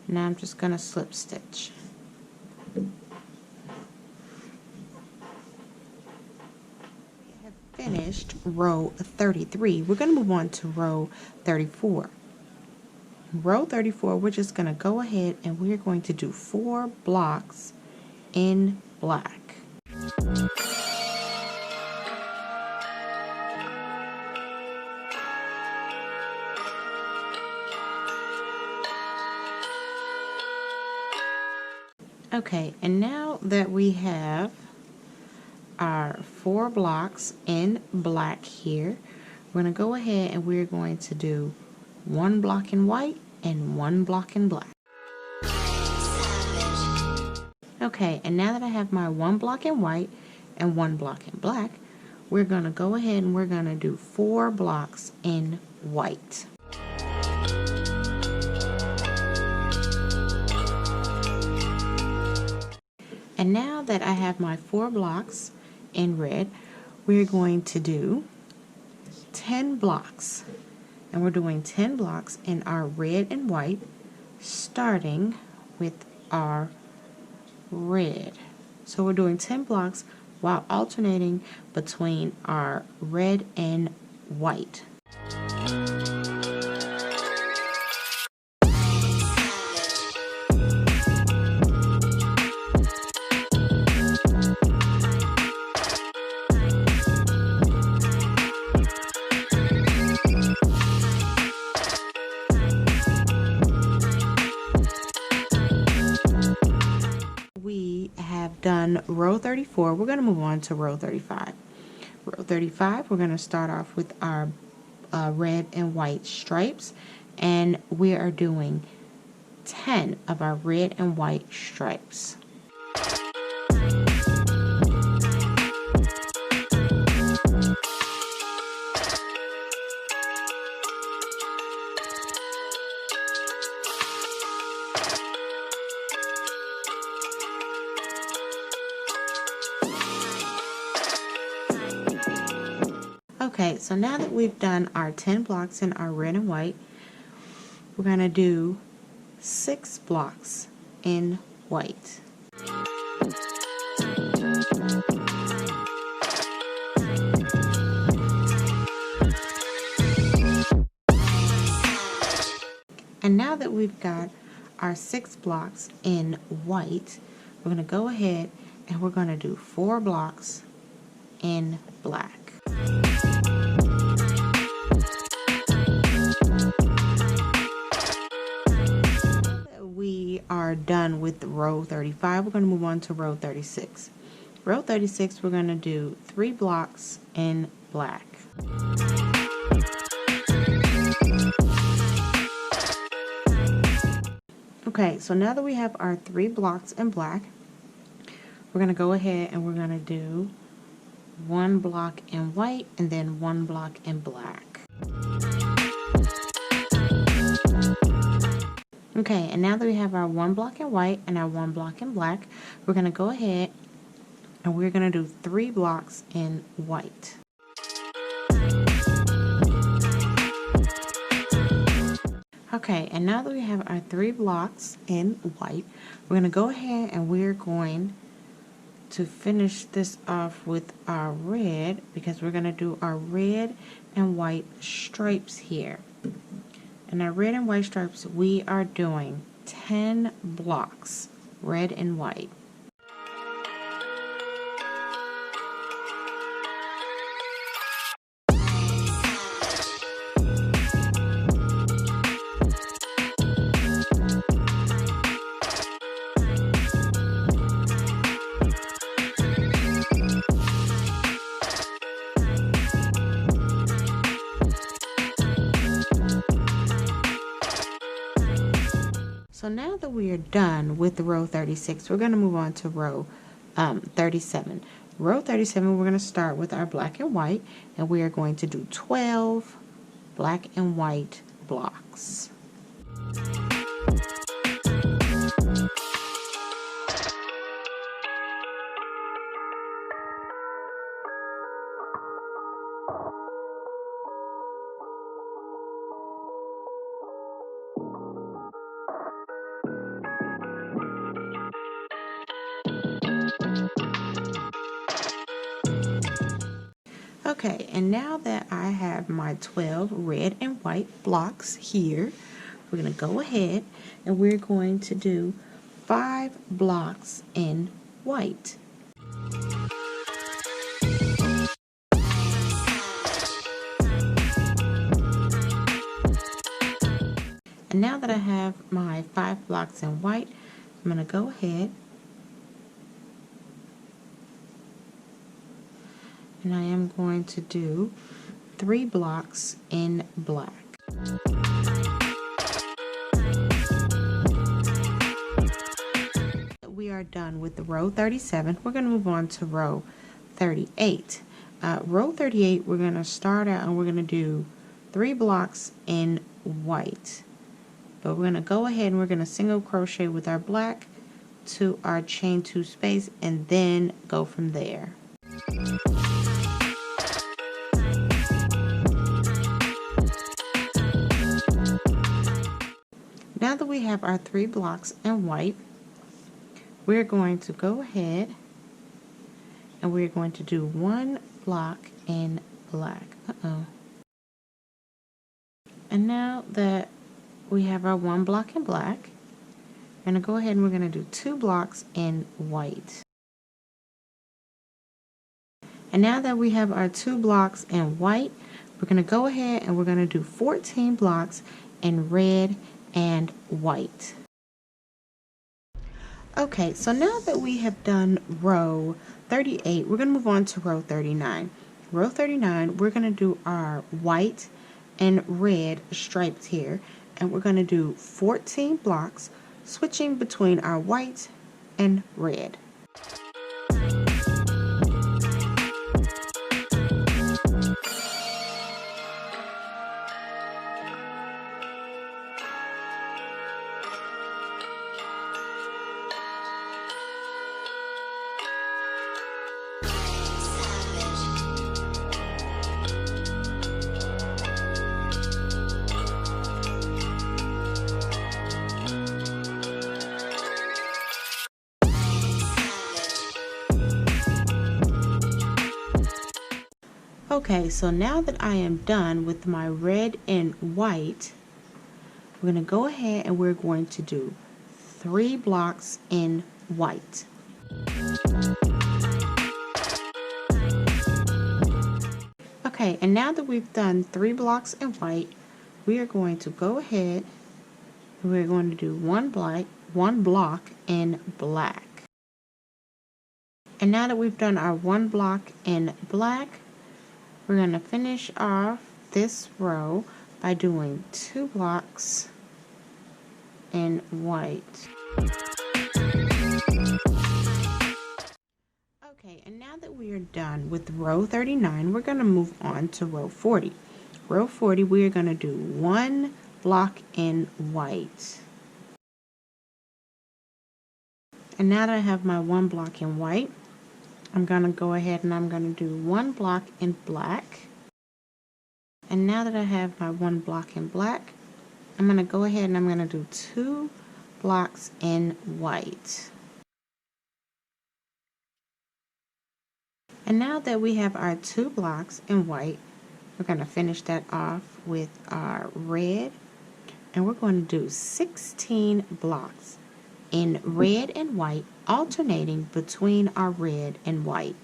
Now I'm just going to slip stitch. We have finished row 33. We're going to move on to row 34. Row 34, we're just going to go ahead and we're going to do 4 blocks in black. Okay, and now that we have our 4 blocks in black here, we're going to go ahead and we're going to do 1 block in white and 1 block in black. Okay, and now that I have my 1 block in white and 1 block in black, we're going to go ahead and we're going to do 4 blocks in white. And now that I have my 4 blocks in red, we're going to do 10 blocks. And we're doing 10 blocks in our red and white, starting with our red. So we're doing 10 blocks while alternating between our red and white. We have done row 34. We're going to move on to row 35. Row 35, we're going to start off with our red and white stripes, and we are doing 10 of our red and white stripes. Okay, so now that we've done our 10 blocks in our red and white, we're going to do 6 blocks in white. And now that we've got our 6 blocks in white, we're going to go ahead and we're going to do 4 blocks in black. We are done with row 35. We're going to move on to row 36. Row 36, we're going to do 3 blocks in black. Okay, so now that we have our 3 blocks in black, we're going to go ahead and we're going to do 1 block in white and then 1 block in black. Okay, and now that we have our 1 block in white and our 1 block in black, we're going to go ahead and we're going to do 3 blocks in white. Okay, and now that we have our 3 blocks in white, we're going to go ahead and we're going to finish this off with our red, because we're going to do our red and white stripes here. And our red and white stripes, we are doing 10 blocks, red and white. So now that we are done with row 36, we're going to move on to row 37. Row 37, we're going to start with our black and white, and we are going to do 12 black and white blocks. Okay, and now that I have my 12 red and white blocks here, we're going to go ahead and we're going to do 5 blocks in white. And now that I have my 5 blocks in white, I'm going to go ahead and I am going to do 3 blocks in black. We are done with the row 37. We're going to move on to row 38. Row 38, we're going to start out and we're going to do 3 blocks in white. But we're going to go ahead and we're going to single crochet with our black to our chain 2 space and then go from there. Now that we have our 3 blocks in white, we're going to go ahead and we're going to do 1 block in black. And now that we have our 1 block in black, we're going to go ahead and we're going to do 2 blocks in white. And now that we have our 2 blocks in white, we're going to go ahead and we're going to do 14 blocks in red and white. Okay, so now that we have done row 38, we're going to move on to row 39. Row 39, we're going to do our white and red stripes here, and we're going to do 14 blocks, switching between our white and red. Okay, so now that I am done with my red and white, we're going to go ahead and we're going to do 3 blocks in white. Okay, and now that we've done 3 blocks in white, we are going to go ahead and we're going to do one block in black. And now that we've done our 1 block in black, we're going to finish off this row by doing 2 blocks in white. Okay, and now that we are done with row 39, we're going to move on to row 40. Row 40, we are going to do 1 block in white. And now that I have my 1 block in white, I'm going to go ahead and I'm going to do 1 block in black. And now that I have my 1 block in black, I'm going to go ahead and I'm going to do 2 blocks in white. And now that we have our 2 blocks in white, we're going to finish that off with our red, and we're going to do 16 blocks in red and white, alternating between our red and white.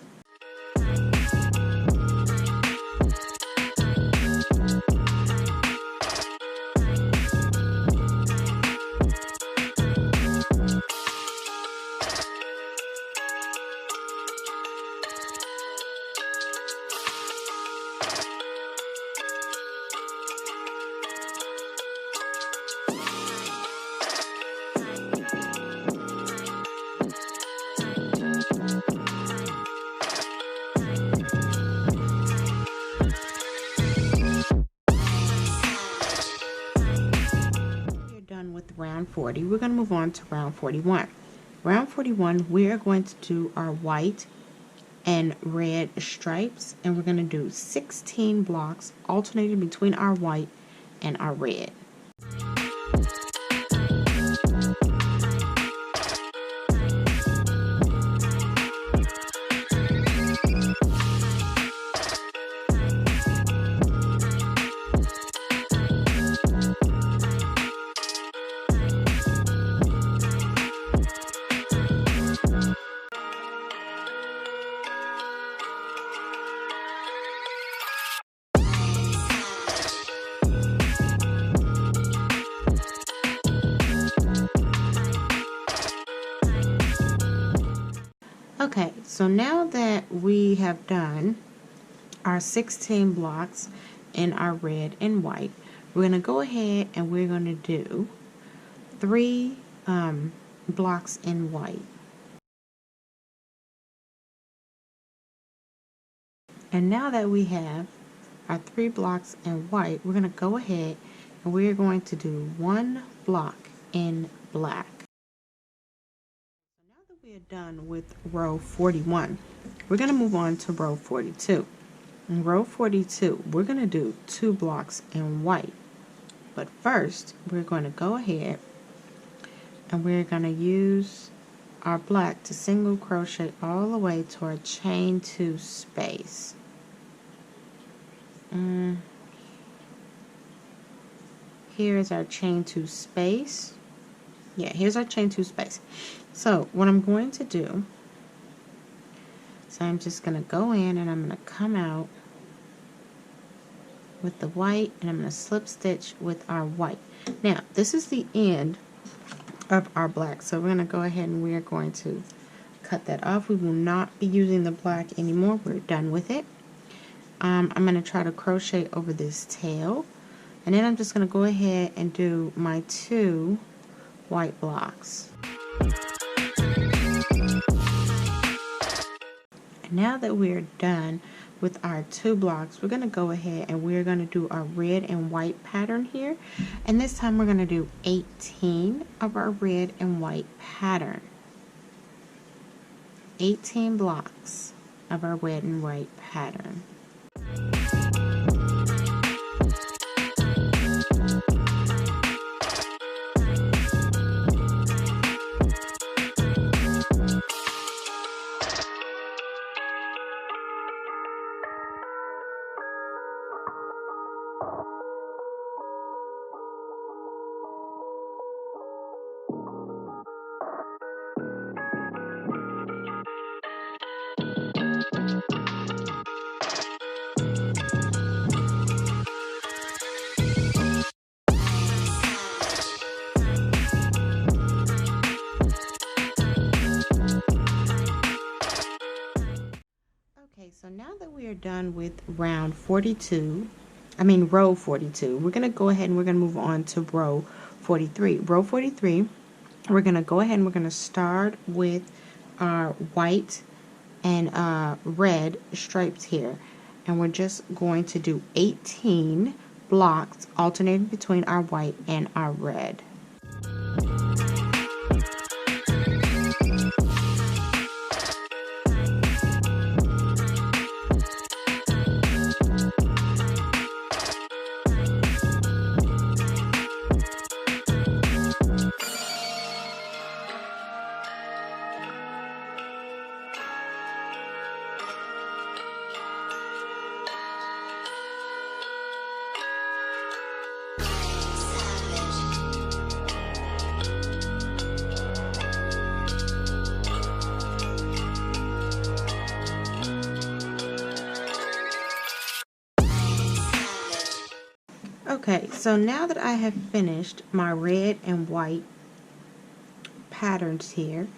With round 40, we're going to move on to round 41. Round 41, we are going to do our white and red stripes, and we're going to do 16 blocks alternating between our white and our red. Okay, so now that we have done our 16 blocks in our red and white, we're going to go ahead and we're going to do 3 blocks in white. And now that we have our 3 blocks in white, we're going to go ahead and we're going to do 1 block in black. We are done with row 41. We're going to move on to row 42. In row 42, we're going to do 2 blocks in white. But first, we're going to go ahead and we're going to use our black to single crochet all the way to our chain 2 space. Here is our chain 2 space. Yeah, here's our chain 2 space. So what I'm going to do, so I'm just going to go in and I'm going to come out with the white and I'm going to slip stitch with our white. Now this is the end of our black, so we're going to go ahead and we're going to cut that off. We will not be using the black anymore. We're done with it. I'm going to try to crochet over this tail, and then I'm just going to go ahead and do my 2 white blocks. And now that we're done with our 2 blocks, we're going to go ahead and we're going to do our red and white pattern here, and this time we're going to do 18 of our red and white pattern. 18 blocks of our red and white pattern. So now that we are done with row 42, we're going to go ahead and we're going to move on to row 43. Row 43, we're going to go ahead and we're going to start with our white and red stripes here. And we're just going to do 18 blocks alternating between our white and our red. Okay, so now that I have finished my red and white patterns here,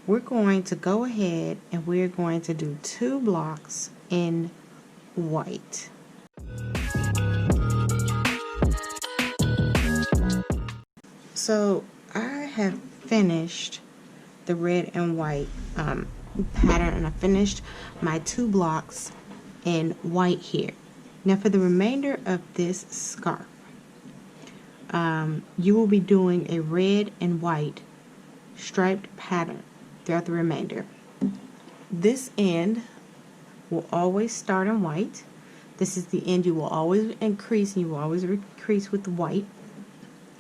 we're going to go ahead and we're going to do 2 blocks in white. So I have finished the red and white pattern, and I finished my 2 blocks in white here. Now for the remainder of this scarf, you will be doing a red and white striped pattern throughout the remainder. This end will always start in white. This is the end you will always increase, and you will always increase with white.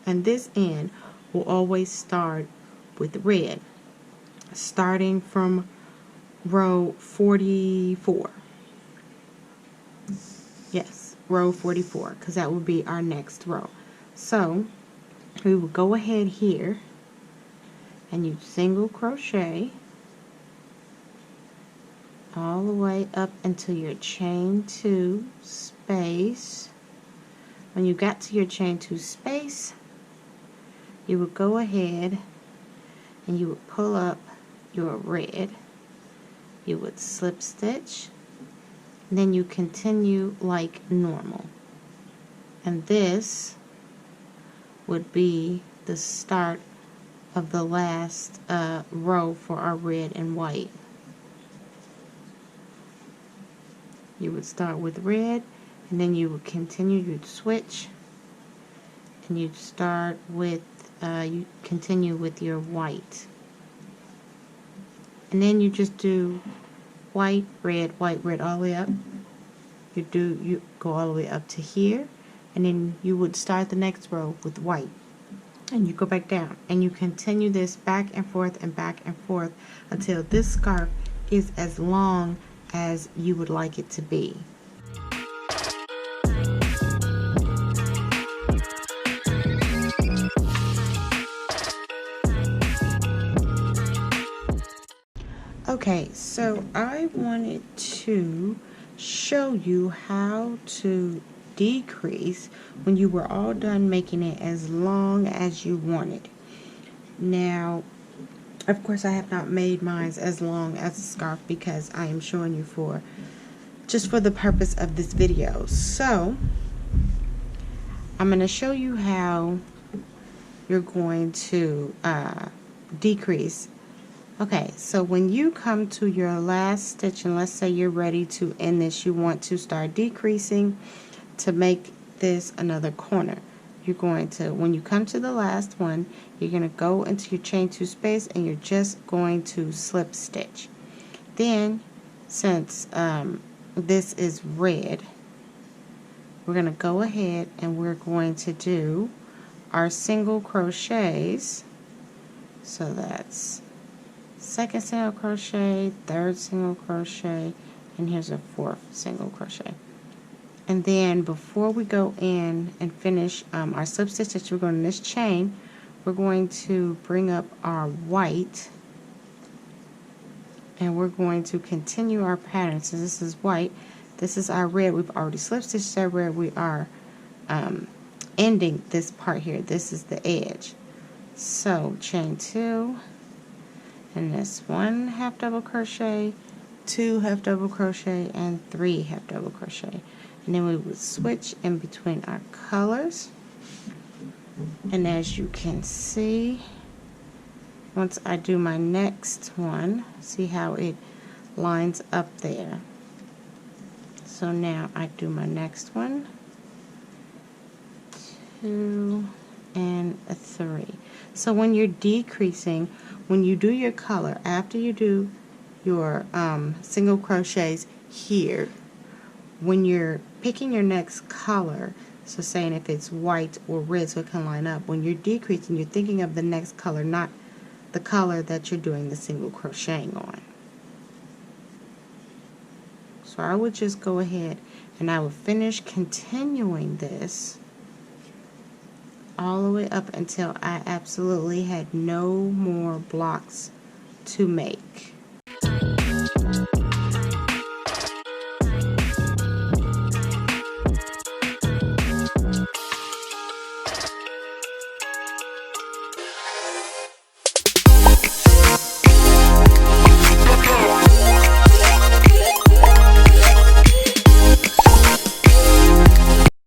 And this end will always start with red, starting from row 44. Yes, row 44, because that will be our next row. So we will go ahead here and you single crochet all the way up until your chain 2 space. When you got to your chain 2 space, you would go ahead and you would pull up your red. You would slip stitch, and then you continue like normal. And this would be the start of the last row for our red and white. You would start with red, and then you would continue, you'd switch, and you'd start with, you continue with your white. And then you just do white, red, all the way up. You go all the way up to here, and then you would start the next row with white. And you go back down, and you continue this back and forth until this scarf is as long as you would like it to be. Okay, so I wanted to show you how to decrease when you were all done making it as long as you wanted. Now, of course, I have not made mine as long as a scarf because I am showing you just for the purpose of this video. So I'm going to show you how you're going to decrease. Okay, so when you come to your last stitch, and let's say you're ready to end this, you want to start decreasing to make this another corner. You're going to, when you come to the last one, you're going to go into your chain 2 space, and you're just going to slip stitch. Then, since this is red, we're going to go ahead and we're going to do our single crochets. So that's second single crochet, third single crochet, and here's a 4th single crochet. And then before we go in and finish our slip stitch that we're going in this chain, we're going to bring up our white, and we're going to continue our pattern. So this is white, this is our red. We've already slip stitched our red. We are ending this part here. This is the edge. So chain 2, and this 1 half double crochet, 2 half double crochet and 3 half double crochet, and then we would switch in between our colors. And as you can see, once I do my next one, see how it lines up there. So now I do my next one, 2 and a 3. So when you're decreasing, when you do your color, after you do your single crochets here, when you're picking your next color, so saying if it's white or red so it can line up, when you're decreasing, you're thinking of the next color, not the color that you're doing the single crocheting on. So I would just go ahead and I would finish continuing this all the way up until I absolutely had no more blocks to make.